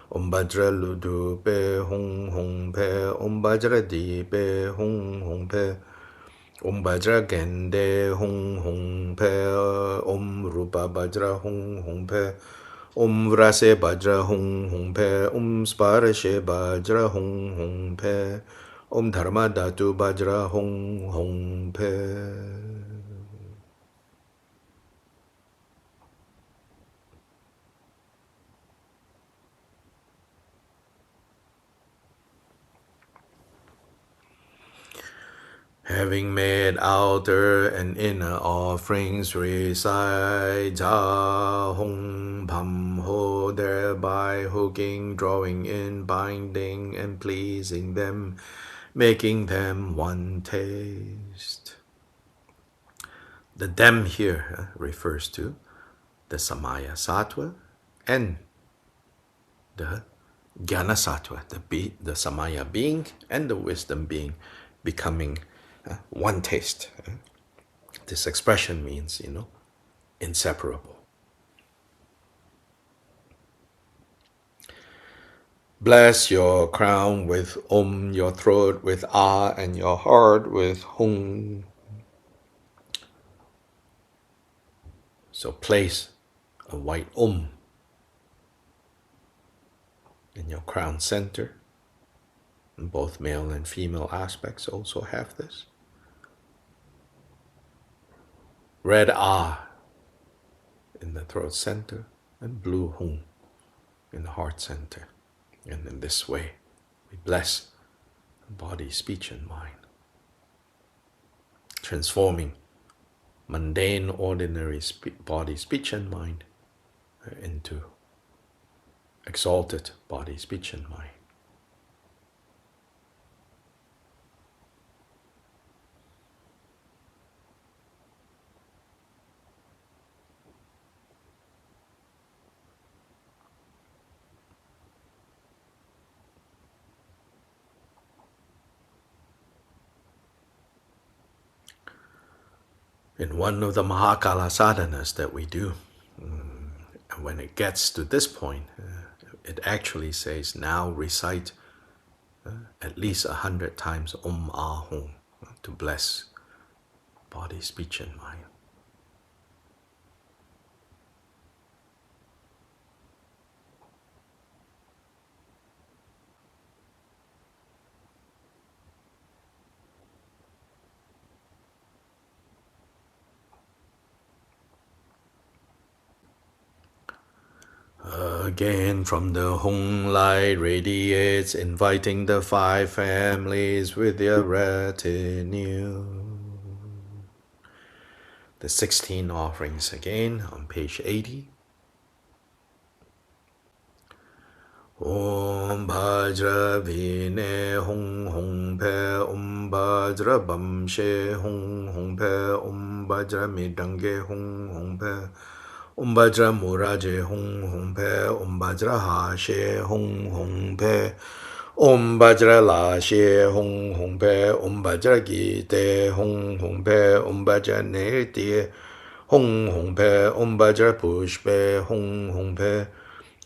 bajra ludupe hong pe bajra dipe hong pe bajra gende hong pe rupa bajra hong pe vrase bajra hong pe sparashe bajra hong pe dharma dhatu bajra hong pe. Having made outer and inner offerings, recite Ja Hong Pam Ho, thereby hooking, drawing in, binding, and pleasing them, making them one taste. The them here refers to the Samaya Sattva and the Jnana Sattva, the Samaya being and the wisdom being becoming one taste. This expression means, inseparable. Bless your crown with your throat with and your heart with Hung. So place a white in your crown center. And both male and female aspects also have this. Red in the throat center, and blue Hum in the heart center. And in this way, we bless body, speech, and mind, transforming mundane, ordinary body, speech, and mind into exalted body, speech, and mind. In one of the Mahakala sadhanas that we do, when it gets to this point, it actually says, now recite at least 100 times Ahum to bless body, speech, and mind. Again, from the Hung light radiates, inviting the 5 families with their retinue. The 16 offerings again on page 80. Om Bhajra Vine Hung Pe Om Bhajra Bamshe Hung Pe Om Bhajra Midange Hung Pe Om Bhajra Muraje Hung Pe Om Bhajra Hashe Hung Pe Om Bhajra Lashe Hung Pe Om Bhajra Gite Hung Pe Om Bhajra Nirti Hung Pe Om Bhajra Pushpe Hung Pe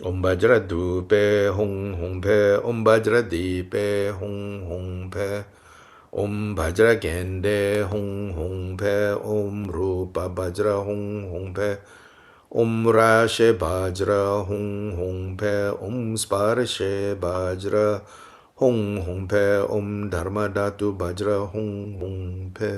Om Bhajra Dupe Hung Pe Om Bhajra Dipe Hung Pe Om Bhajra Gende Hung Pe Om Rupa Bhajra Hung Pe Om Rashe Bhajra Hung Pe Om Sparshe Bhajra Hung Pe Om Dharma Dhatu Bhajra Hung Pe.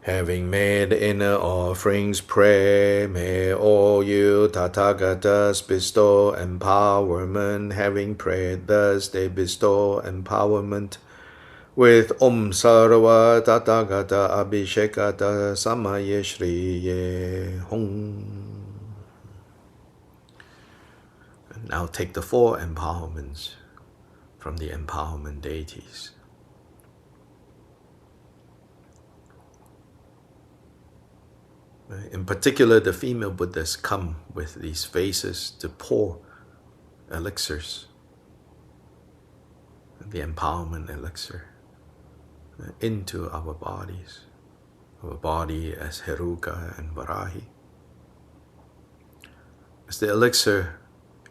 Having made inner offerings, pray, may all you Tathagatas bestow empowerment. Having prayed thus, they bestow empowerment with Om Sarva Tathagata Abhishekata Samaye Shriye Hum. And now take the 4 empowerments from the empowerment deities. In particular, the female Buddhas come with these vases to pour elixirs, the empowerment elixir, into our bodies, our body as Heruka and Varahi. As the elixir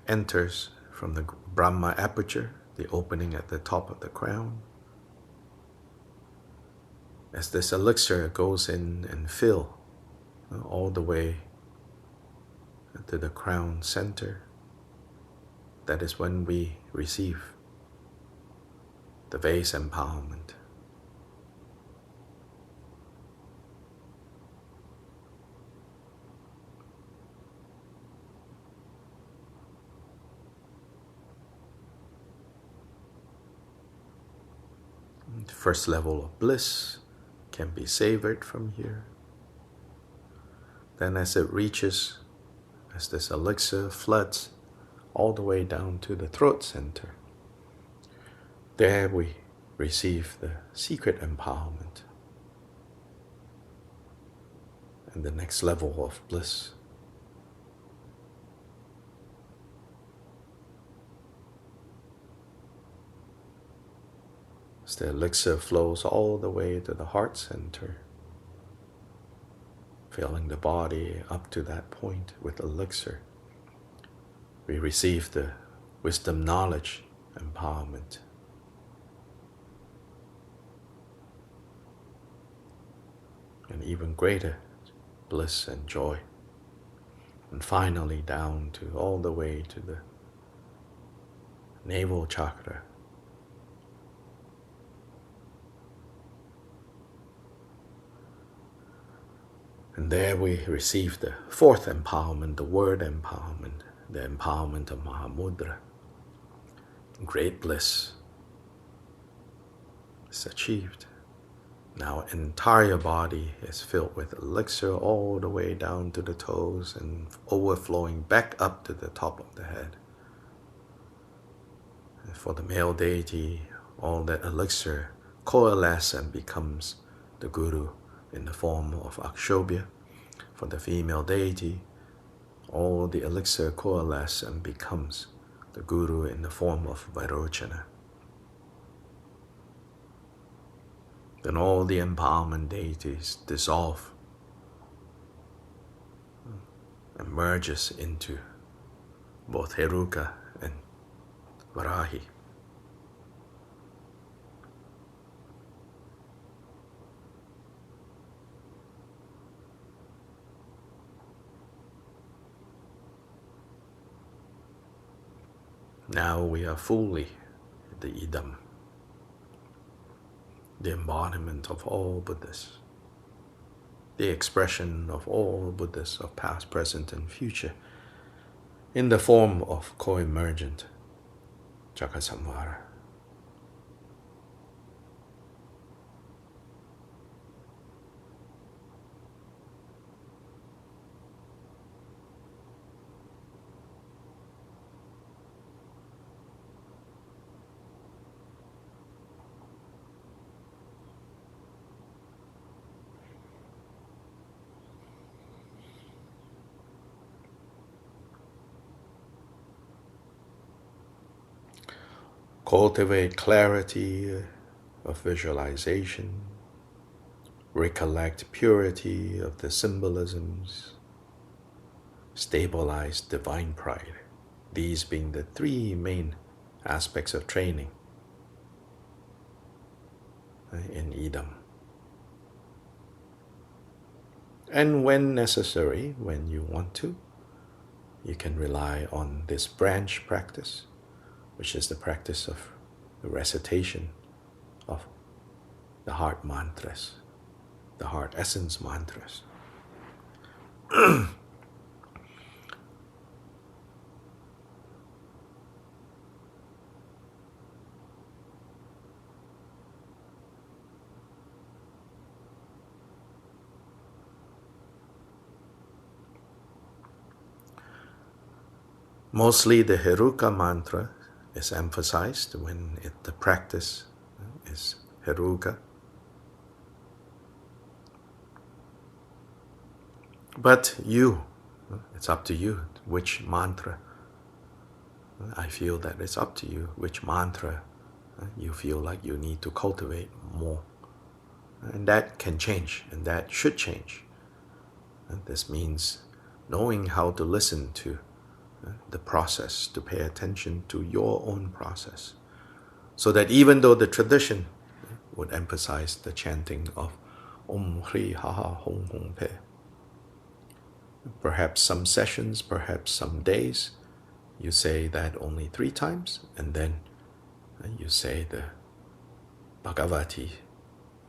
enters from the Brahma aperture, the opening at the top of the crown, as this elixir goes in and fills all the way to the crown center, that is when we receive the vase empowerment. The first level of bliss can be savored from here. Then as it reaches, as this elixir floods all the way down to the throat center, there we receive the secret empowerment and the next level of bliss. As the elixir flows all the way to the heart center, filling the body up to that point with elixir, we receive the wisdom knowledge empowerment, and even greater bliss and joy. And finally down to all the way to the navel chakra. And there we receive the fourth empowerment, the word empowerment, the empowerment of Mahamudra. Great bliss is achieved. Now entire body is filled with elixir all the way down to the toes and overflowing back up to the top of the head. And for the male deity, all that elixir coalesces and becomes the Guru in the form of Akshobhya. For the female deity, all the elixir coalesces and becomes the Guru in the form of Vairochana. Then all the empowerment deities dissolve and merges into both Heruka and Varahi. Now we are fully the Idam, the embodiment of all Buddhas, the expression of all Buddhas of past, present, and future, in the form of co-emergent Chakasamvara. Cultivate clarity of visualization, recollect purity of the symbolisms, stabilize divine pride, these being the three main aspects of training in Idam. And when necessary, when you want to, you can rely on this branch practice, which is the practice of the recitation of the heart mantras, the heart essence mantras. Mostly the Heruka mantra is emphasized when the practice is Heruka. But it's up to you which mantra. I feel that it's up to you which mantra you feel like you need to cultivate more. And that can change, and that should change. And this means knowing how to listen to the process, to pay attention to your own process. So that even though the tradition would emphasize the chanting of Om Hri Ha Ha Hong Hong Pe, perhaps some sessions, perhaps some days, you say that only 3 times, and then you say the Bhagavati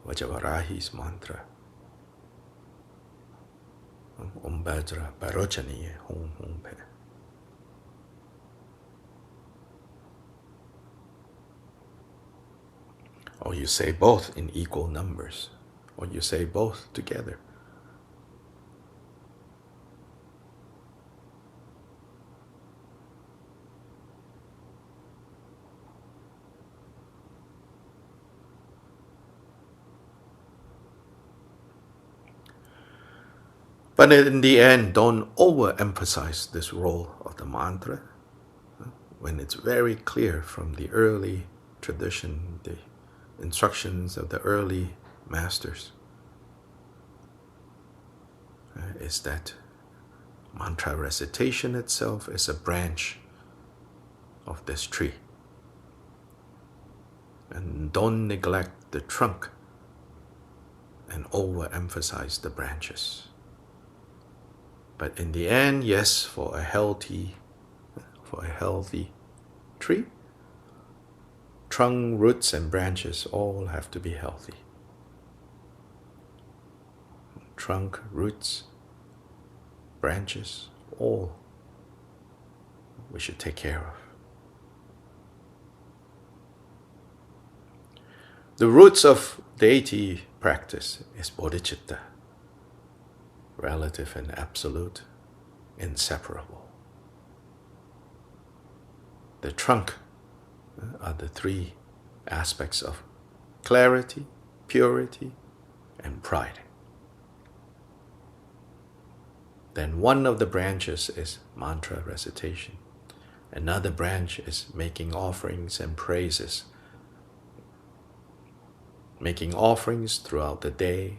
Vajavarahi's mantra, Om Bhadra Bharochaniye Hong Hong Pe. Or you say both in equal numbers, or you say both together. But in the end, don't overemphasize this role of the mantra when it's very clear from the early tradition, the instructions of the early masters, is that mantra recitation itself is a branch of this tree. And don't neglect the trunk and overemphasize the branches. But in the end, yes, for a healthy tree, trunk, roots, and branches all have to be healthy. Trunk, roots, branches, all we should take care of. The roots of deity practice is bodhicitta, relative and absolute, inseparable. The trunk are the three aspects of clarity, purity, and pride. Then one of the branches is mantra recitation. Another branch is making offerings and praises. Making offerings throughout the day,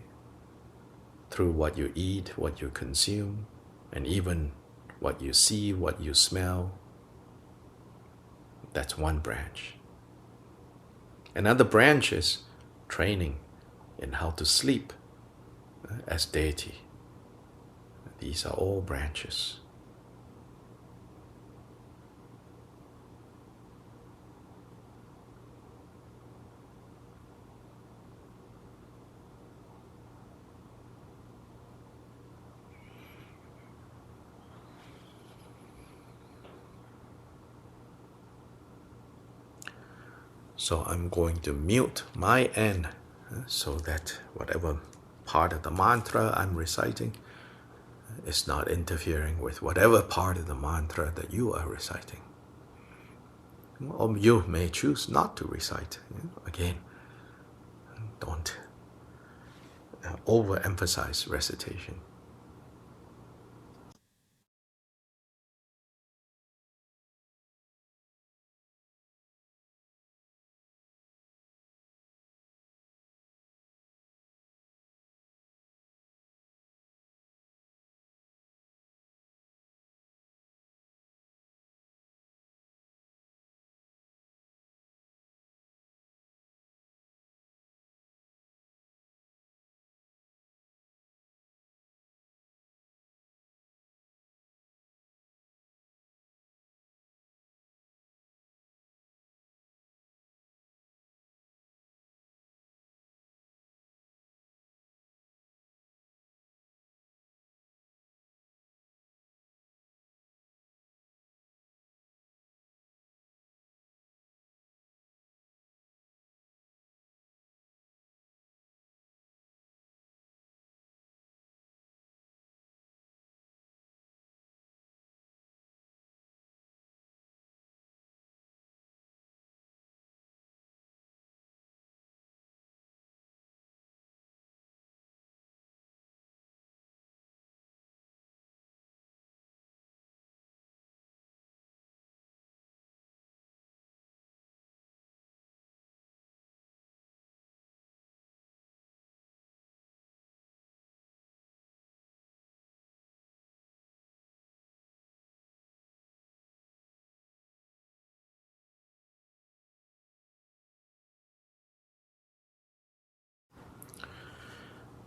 through what you eat, what you consume, and even what you see, what you smell. That's one branch. Another branch is training in how to sleep as deity. These are all branches. So I'm going to mute my end so that whatever part of the mantra I'm reciting is not interfering with whatever part of the mantra that you are reciting. Or you may choose not to recite. Again, don't overemphasize recitation.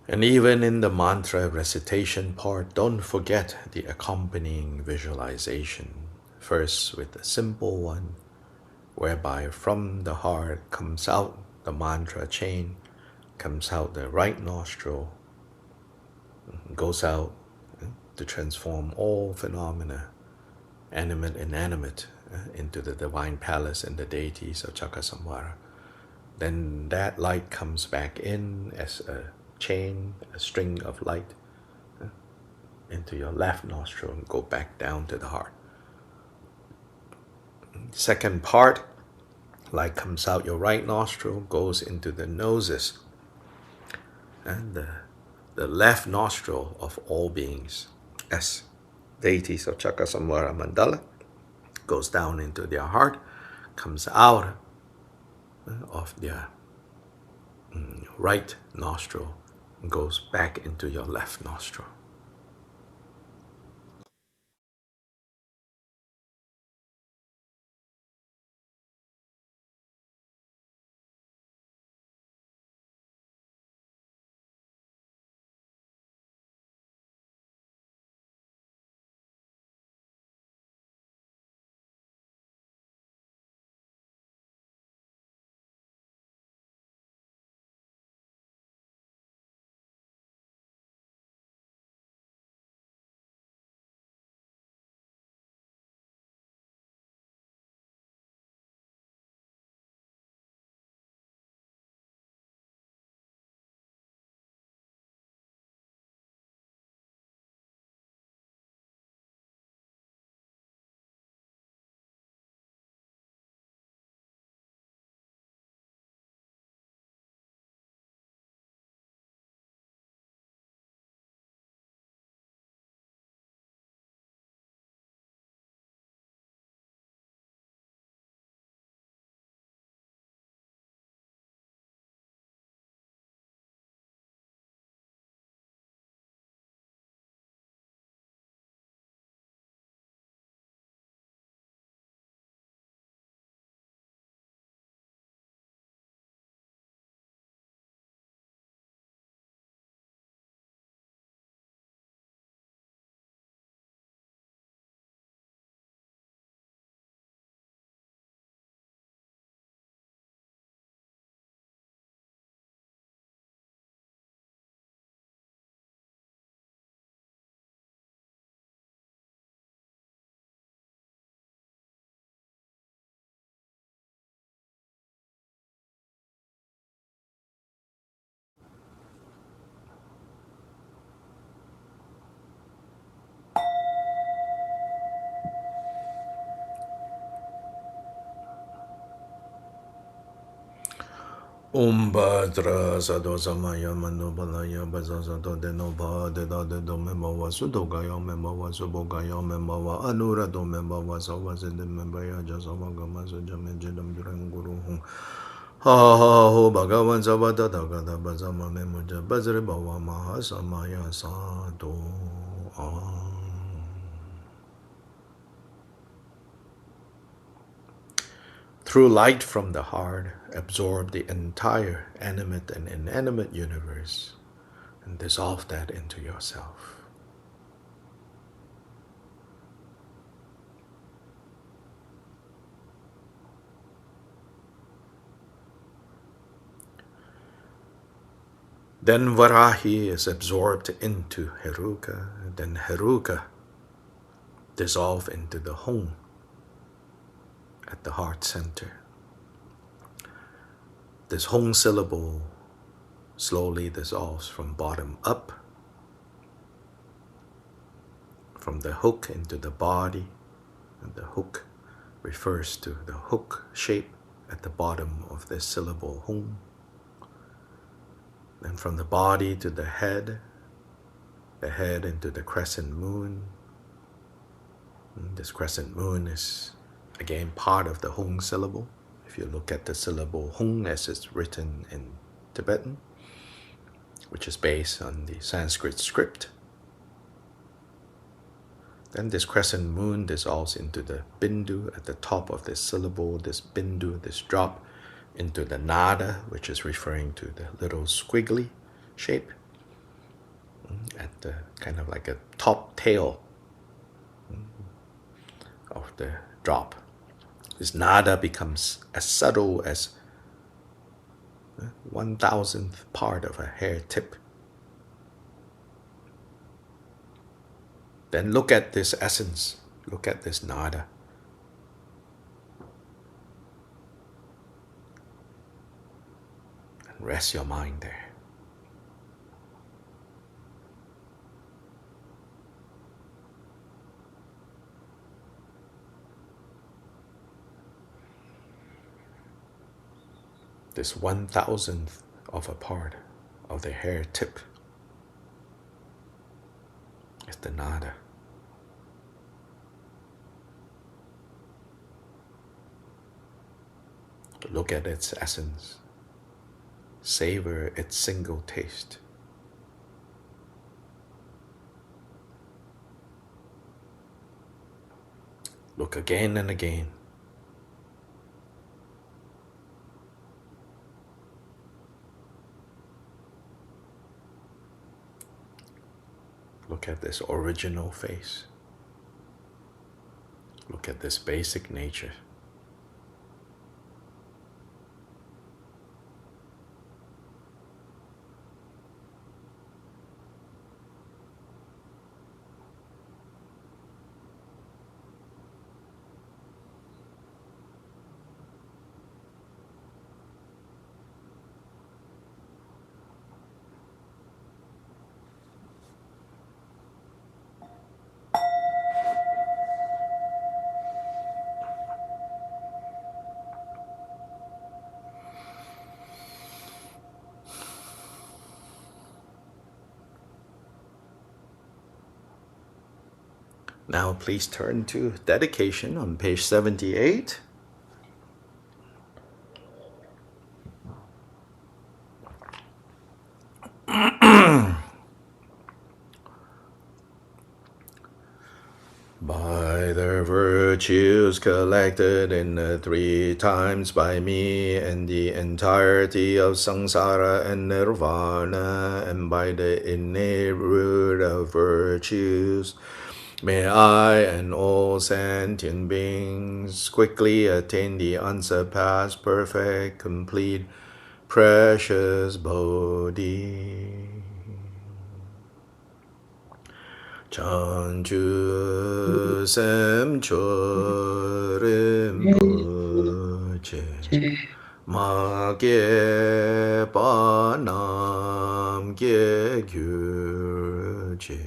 And even in the mantra recitation part, don't forget the accompanying visualization. First with a simple one, whereby from the heart comes out the mantra chain, comes out the right nostril, goes out to transform all phenomena, animate, inanimate, into the divine palace and the deities of Chakasamvara. Then that light comes back in as a chain, a string of light into your left nostril and go back down to the heart. Second part, light comes out your right nostril, goes into the noses and the left nostril of all beings as deities of Chakasamvara Mandala, goes down into their heart, comes out of their right nostril, and goes back into your left nostril. Bhadra Sadho Samaya Manu Balaya Bazasato Denova Deda Dedo Memova Sudogaya Memova Subogaya Memova Anurado Memova Savas in the Membaya Jasavagama Sujamanjidam Duranguru Ha ha ho Bhagavan Savada Dagada Bazama Memuja Bazri Bhava Mahasamaya Sadho Through light from the heart, absorb the entire animate and inanimate universe and dissolve that into yourself. Then Varahi is absorbed into Heruka, then Heruka dissolve into the home at the heart center. This home syllable slowly dissolves from bottom up, from the hook into the body, and the hook refers to the hook shape at the bottom of this syllable home. Then from the body to the head into the crescent moon. And this crescent moon is again part of the hung syllable. If you look at the syllable hung as it's written in Tibetan, which is based on the Sanskrit script, then this crescent moon dissolves into the bindu at the top of this syllable, this bindu, this drop into the nada, which is referring to the little squiggly shape at the kind of like a top tail of the drop. This nada becomes as subtle as 1,000th part of a hair tip. Then look at this essence, look at this nada. And rest your mind there. This 1,000th of a part of the hair tip is the nada. Look at its essence. Savor its single taste. Look again and again. Look at this original face. Look at this basic nature. Now please turn to dedication on page 78. By the virtues collected in the 3 times by me and the entirety of samsara and nirvana, and by the innate root of virtues, may I and all sentient beings quickly attain the unsurpassed, perfect, complete, precious Bodhi. Chanchu Sem Chorim Puche Ma Ge Pa Nam Ge Gyurche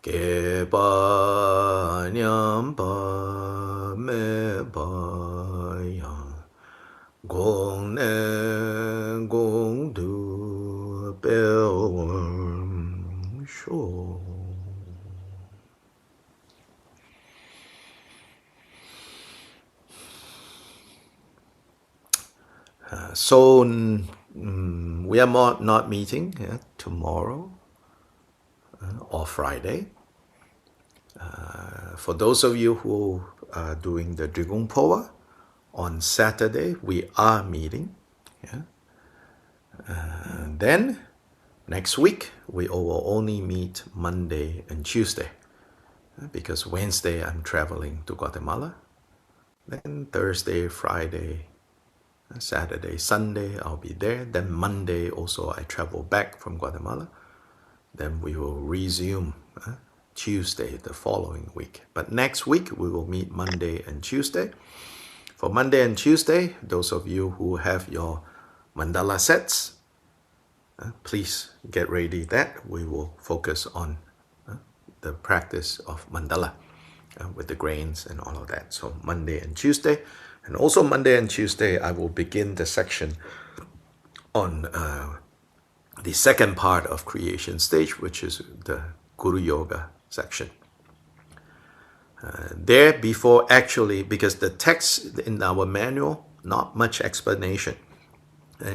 Ge Pa Nyam Pa Me Pa Yang Gong Ne will show. So we are not meeting tomorrow or Friday. For those of you who are doing the Drigung Poa, on Saturday we are meeting. Then next week we will only meet Monday and Tuesday because Wednesday I'm traveling to Guatemala. Then Thursday, Friday, Saturday, Sunday I'll be there. Then Monday also I travel back from Guatemala. Then we will resume Tuesday the following week. But next week we will meet Monday and Tuesday. For Monday and Tuesday, those of you who have your mandala sets, please get ready that we will focus on the practice of mandala with the grains and all of that. So Monday and Tuesday. And also Monday and Tuesday, I will begin the section on the second part of creation stage, which is the Guru Yoga section. There before actually, because the text in our manual, not much explanation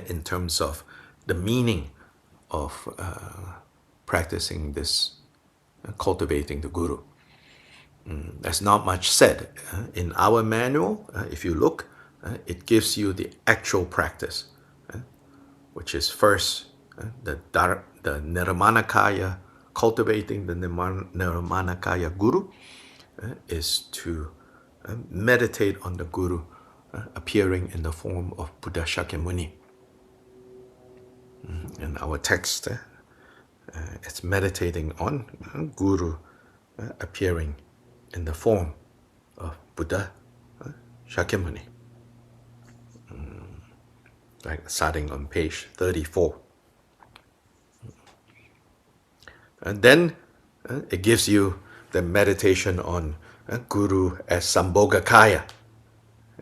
in terms of the meaning of practicing this, cultivating the Guru. There's not much said. In our manual, if you look, it gives you the actual practice, which is first the Nirmanakaya, cultivating the Nirmanakaya Guru, is to meditate on the Guru appearing in the form of Buddha Shakyamuni. In our text, it's meditating on Guru appearing in the form of Buddha Shakyamuni. Like starting on page 34. And then it gives you the meditation on Guru as Sambhogakaya.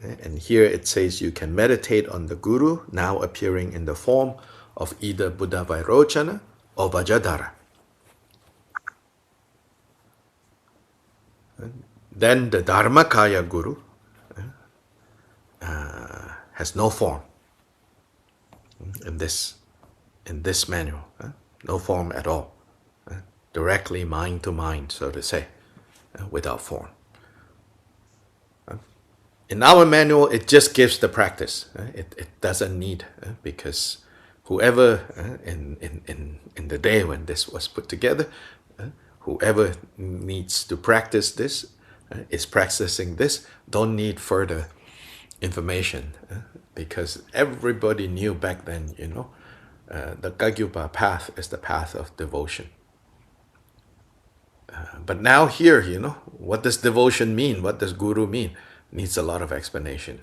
And here it says you can meditate on the Guru now appearing in the form of either Buddha Vairochana or Vajradhara. Then the Dharmakaya Guru has no form in this manual, no form at all, directly mind to mind, so to say, without form. In our manual, it just gives the practice. It doesn't need, because whoever in the day when this was put together, whoever needs to practice this, is practicing this, don't need further information, because everybody knew back then, the Kagyupa path is the path of devotion. But now here, what does devotion mean? What does Guru mean? Needs a lot of explanation,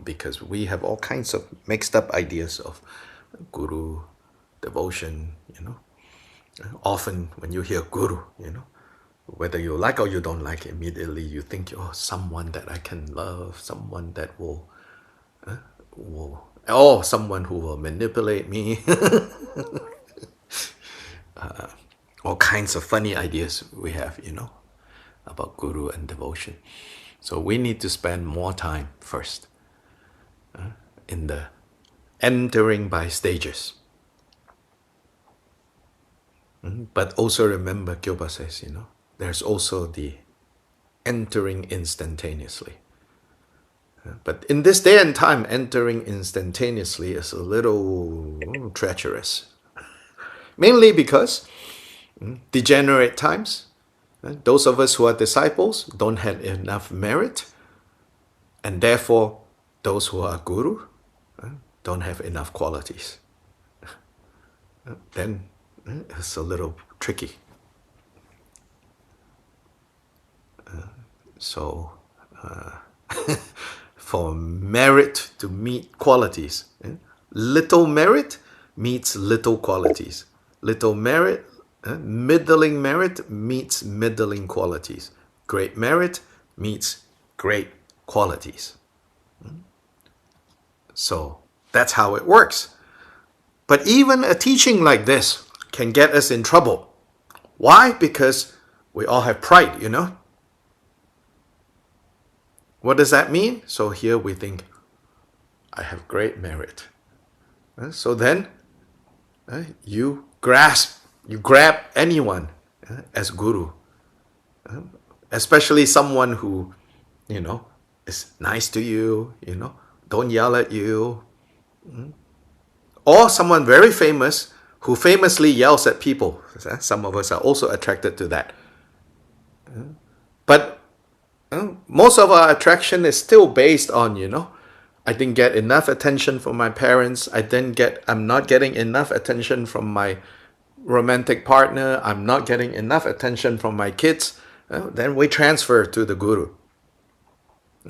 because we have all kinds of mixed up ideas of Guru, devotion, Often when you hear Guru, whether you like or you don't like, immediately you think, someone that I can love, someone that will someone who will manipulate me. All kinds of funny ideas we have, about Guru and devotion. So we need to spend more time first in the entering by stages. But also remember, Kyoba says, there's also the entering instantaneously. But in this day and time, entering instantaneously is a little treacherous. Mainly because degenerate times, those of us who are disciples don't have enough merit, and therefore those who are Guru don't have enough qualities. Then it's a little tricky. So for merit to meet qualities, little merit meets little qualities. Little merit, middling merit meets middling qualities. Great merit meets great qualities. So that's how it works. But even a teaching like this can get us in trouble. Why? Because we all have pride, What does that mean? So here we think, I have great merit. So then you grab anyone as guru, especially someone who, is nice to you, don't yell at you, or someone very famous who famously yells at people. Some of us are also attracted to that. But most of our attraction is still based on, I didn't get enough attention from my parents. I'm not getting enough attention from my romantic partner. I'm not getting enough attention from my kids. Then we transfer to the guru.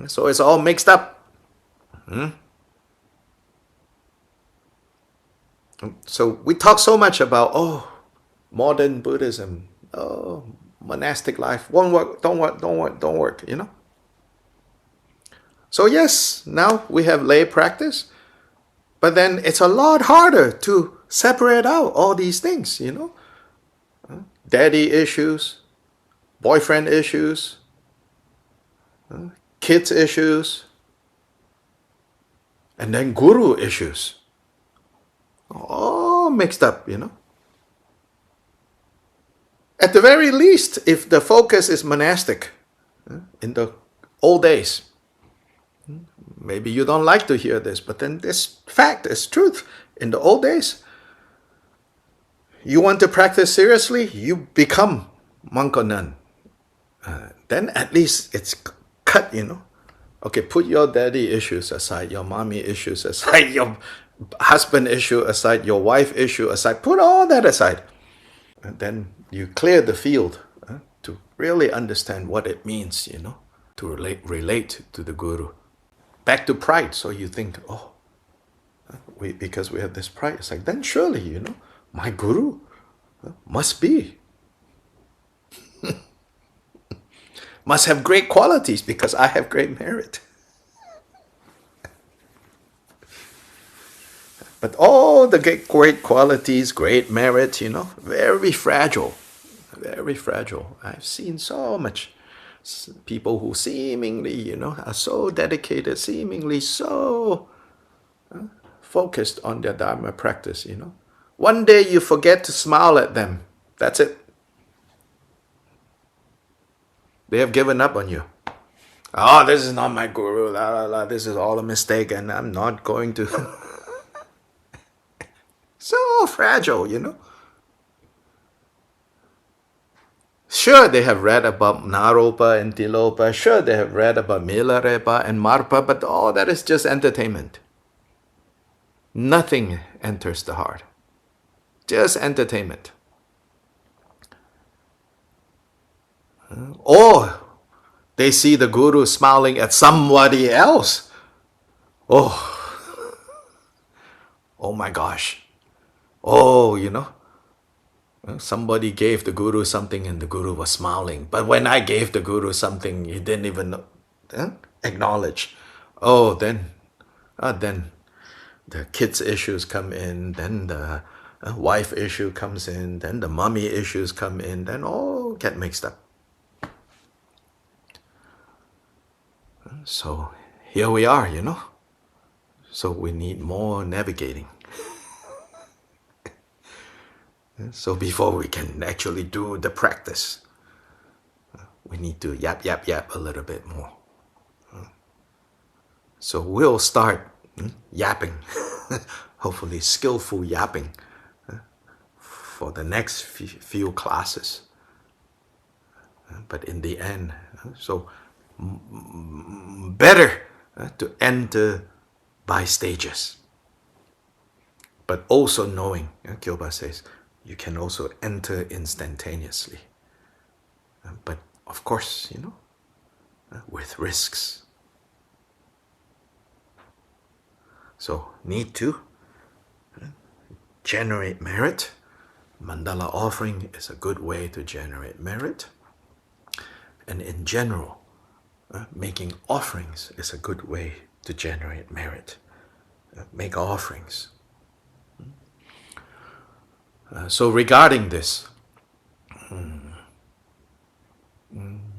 So it's all mixed up. So we talk so much about, modern Buddhism, monastic life, won't work, don't work, So yes, now we have lay practice, but then it's a lot harder to separate out all these things, Daddy issues, boyfriend issues, kids issues, and then guru issues. All mixed up, At the very least, if the focus is monastic, in the old days, maybe you don't like to hear this, but then this fact is truth. In the old days, you want to practice seriously, you become monk or nun. Then at least it's cut, Okay, put your daddy issues aside, your mommy issues aside, your husband issue aside, your wife issue aside. Put all that aside. And then you clear the field to really understand what it means, to relate to the guru. Back to pride. So you think, because we have this pride, it's like, then surely, my guru must be. Must have great qualities because I have great merit. But all the great qualities, great merit, very fragile. Very fragile. I've seen so much people who seemingly, are so dedicated, seemingly so focused on their Dharma practice, One day you forget to smile at them. That's it. They have given up on you. Oh, this is not my guru. This is all a mistake and I'm not going to. So fragile, Sure, they have read about Naropa and Tilopa. Sure, they have read about Milarepa and Marpa, but all that is just entertainment. Nothing enters the heart. Just entertainment. Or they see the guru smiling at somebody else. Oh my gosh. Somebody gave the guru something and the guru was smiling. But when I gave the guru something, he didn't even acknowledge. Then the kids' issues come in, then the wife issue comes in, then the mommy issues come in, then all get mixed up. So here we are, So we need more navigating. So before we can actually do the practice, we need to yap a little bit more. So we'll start yapping, hopefully skillful yapping for the next few classes. But in the end, so better to enter by stages. But also knowing, Kyoba says, you can also enter instantaneously. But of course, with risks. So need to generate merit. Mandala offering is a good way to generate merit. And in general, making offerings is a good way to generate merit. Make offerings. So regarding this,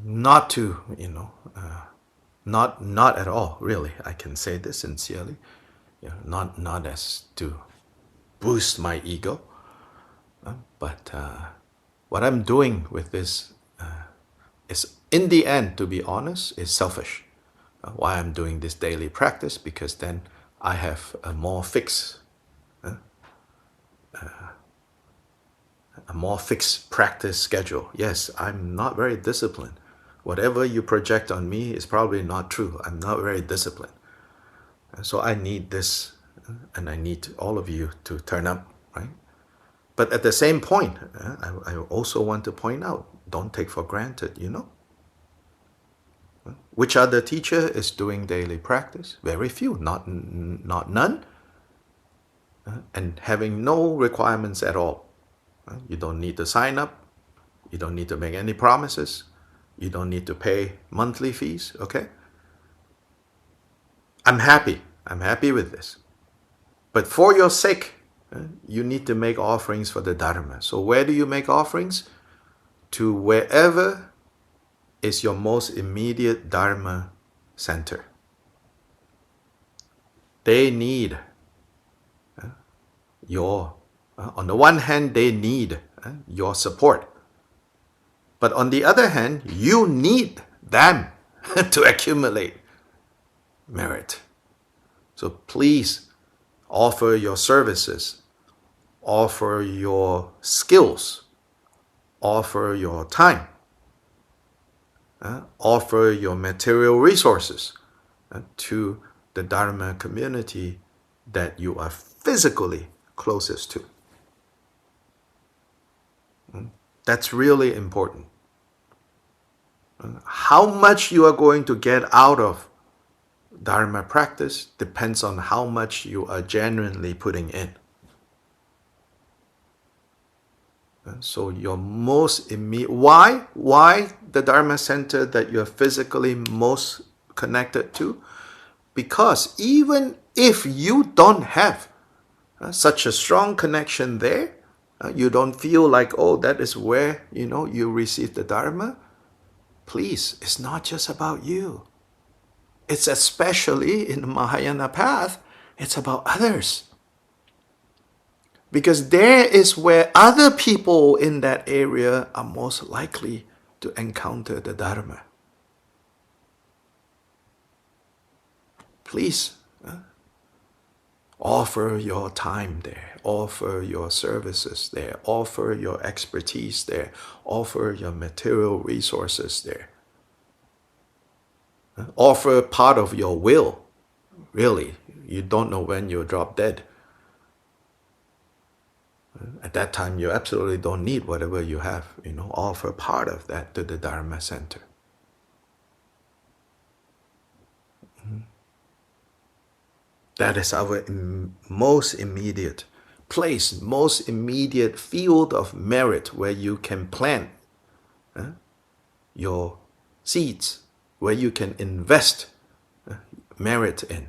not to, not at all, really. I can say this sincerely, not as to boost my ego, but what I'm doing with this is, in the end, to be honest, is selfish. Why I'm doing this daily practice, because then I have a more fixed practice schedule. Yes, I'm not very disciplined. Whatever you project on me is probably not true. I'm not very disciplined. So I need this, and I need all of you to turn up, right? But at the same point, I also want to point out, don't take for granted, Which other teacher is doing daily practice? Very few, not none, and having no requirements at all. You don't need to sign up. You don't need to make any promises. You don't need to pay monthly fees, okay? I'm happy. I'm happy with this. But for your sake, you need to make offerings for the Dharma. So where do you make offerings? To wherever is your most immediate Dharma center. They need your, on the one hand, they need your support. But on the other hand, you need them to accumulate merit. So please offer your services, offer your skills, offer your time, offer your material resources to the Dharma community that you are physically closest to. That's really important. How much you are going to get out of Dharma practice depends on how much you are genuinely putting in. So your most immediate, why the Dharma center that you're physically most connected to? Because even if you don't have such a strong connection there, you don't feel like, oh, that is where, you receive the Dharma. Please, it's not just about you. It's especially in the Mahayana path, it's about others. Because there is where other people in that area are most likely to encounter the Dharma. Please, offer your time there, offer your services there, offer your expertise there, offer your material resources there. Offer part of your will. Really, you don't know when you'll drop dead. At that time, you absolutely don't need whatever you have. Offer part of that to the Dharma center. That is our most immediate place, most immediate field of merit where you can plant your seeds, where you can invest merit in.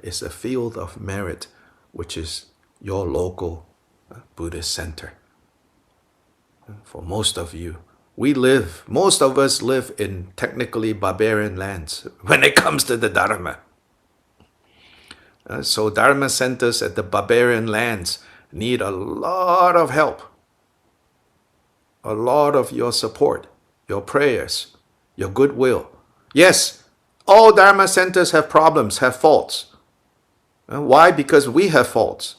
Is a field of merit, which is your local Buddhist center. For most of you, most of us live in technically barbarian lands when it comes to the Dharma. So Dharma centers at the barbarian lands need a lot of help, a lot of your support, your prayers, your goodwill. Yes, all Dharma centers have problems, have faults. Why? Because we have faults.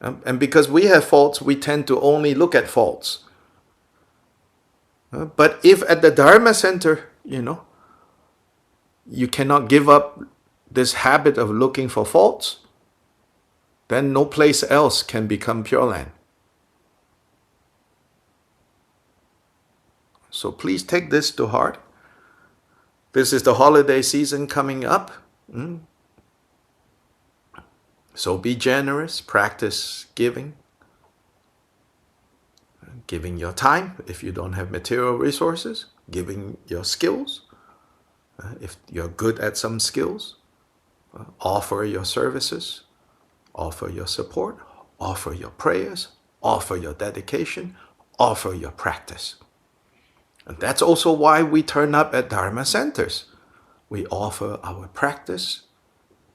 And because we have faults, we tend to only look at faults. But if at the Dharma center, you cannot give up this habit of looking for faults, then no place else can become Pure Land. So please take this to heart. This is the holiday season coming up. So be generous, practice giving. Giving your time if you don't have material resources, giving your skills. If you're good at some skills, offer your services, offer your support, offer your prayers, offer your dedication, offer your practice. And that's also why we turn up at Dharma centers. We offer our practice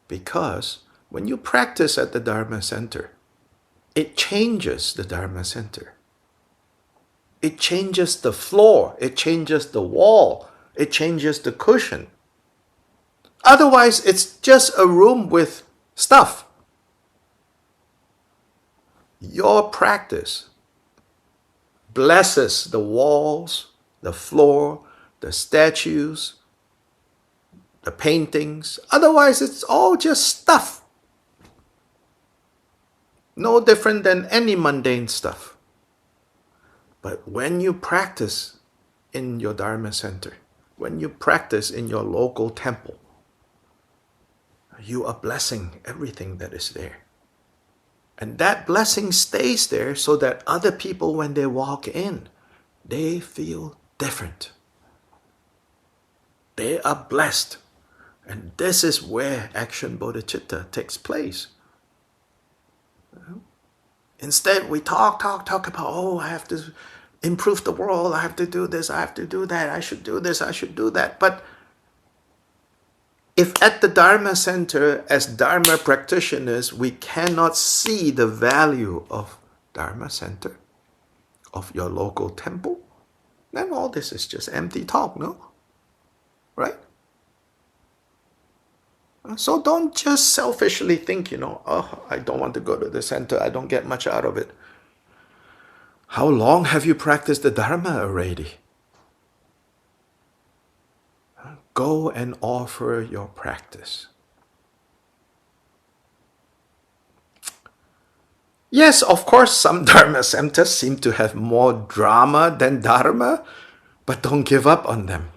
because when you practice at the Dharma center, it changes the Dharma center. It changes the floor, it changes the wall, it changes the cushion. Otherwise, it's just a room with stuff. Your practice blesses the walls, the floor, the statues, the paintings. Otherwise, it's all just stuff. No different than any mundane stuff. But when you practice in your Dharma center, when you practice in your local temple, you are blessing everything that is there. And that blessing stays there so that other people, when they walk in, they feel different. They are blessed. And this is where action bodhicitta takes place. Instead, we talk about, oh, I have to improve the world, I have to do this, I have to do that, I should do this, I should do that. But if at the Dharma center, as Dharma practitioners, we cannot see the value of Dharma center, of your local temple, then all this is just empty talk, no? Right? So don't just selfishly think, oh, I don't want to go to the center, I don't get much out of it. How long have you practiced the Dharma already? Go and offer your practice. Yes, of course, some Dharma centers seem to have more drama than Dharma, but don't give up on them.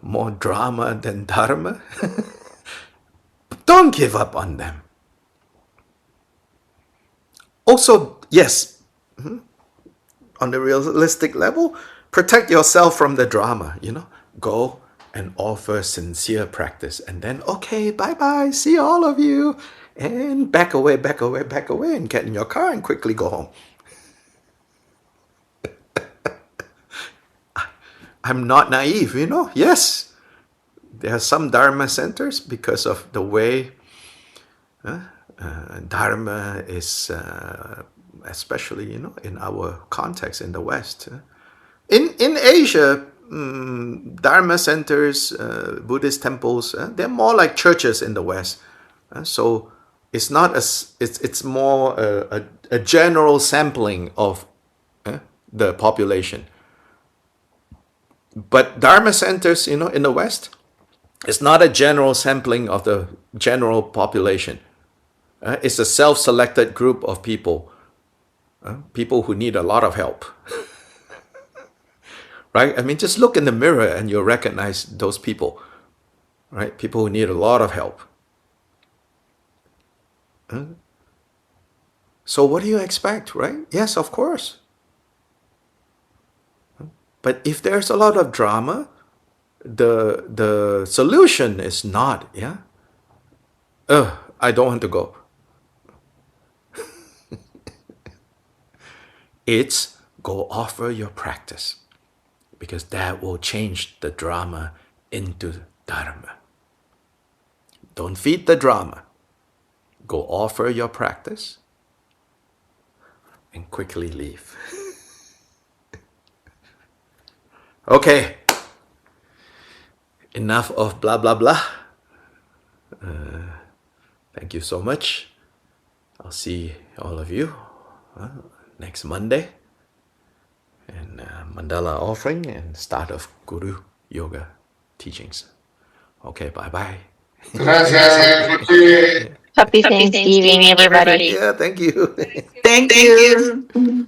More drama than Dharma? Don't give up on them. Also, yes, on the realistic level, protect yourself from the drama, Go and offer sincere practice. And then, okay, bye-bye, see all of you. And back away, and get in your car and quickly go home. I'm not naive, Yes, there are some Dharma centers because of the way Dharma is, especially, in our context in the West. In Asia, Dharma centers, Buddhist temples, they're more like churches in the West. So it's not it's more a general sampling of the population. But Dharma centers, in the West, it's not a general sampling of the general population. It's a self-selected group of people, people who need a lot of help. Right? I mean, just look in the mirror and you'll recognize those people, right? People who need a lot of help. So what do you expect, right? Yes, of course. But if there's a lot of drama, the solution is not, I don't want to go. It's go offer your practice, because that will change the drama into Dharma. Don't feed the drama. Go offer your practice and quickly leave. Okay, enough of blah, blah, blah. Thank you so much. I'll see all of you next Monday. And Mandala offering and start of Guru Yoga teachings. Okay, bye-bye.
Happy Thanksgiving, everybody.
Yeah, thank you.
Thank you.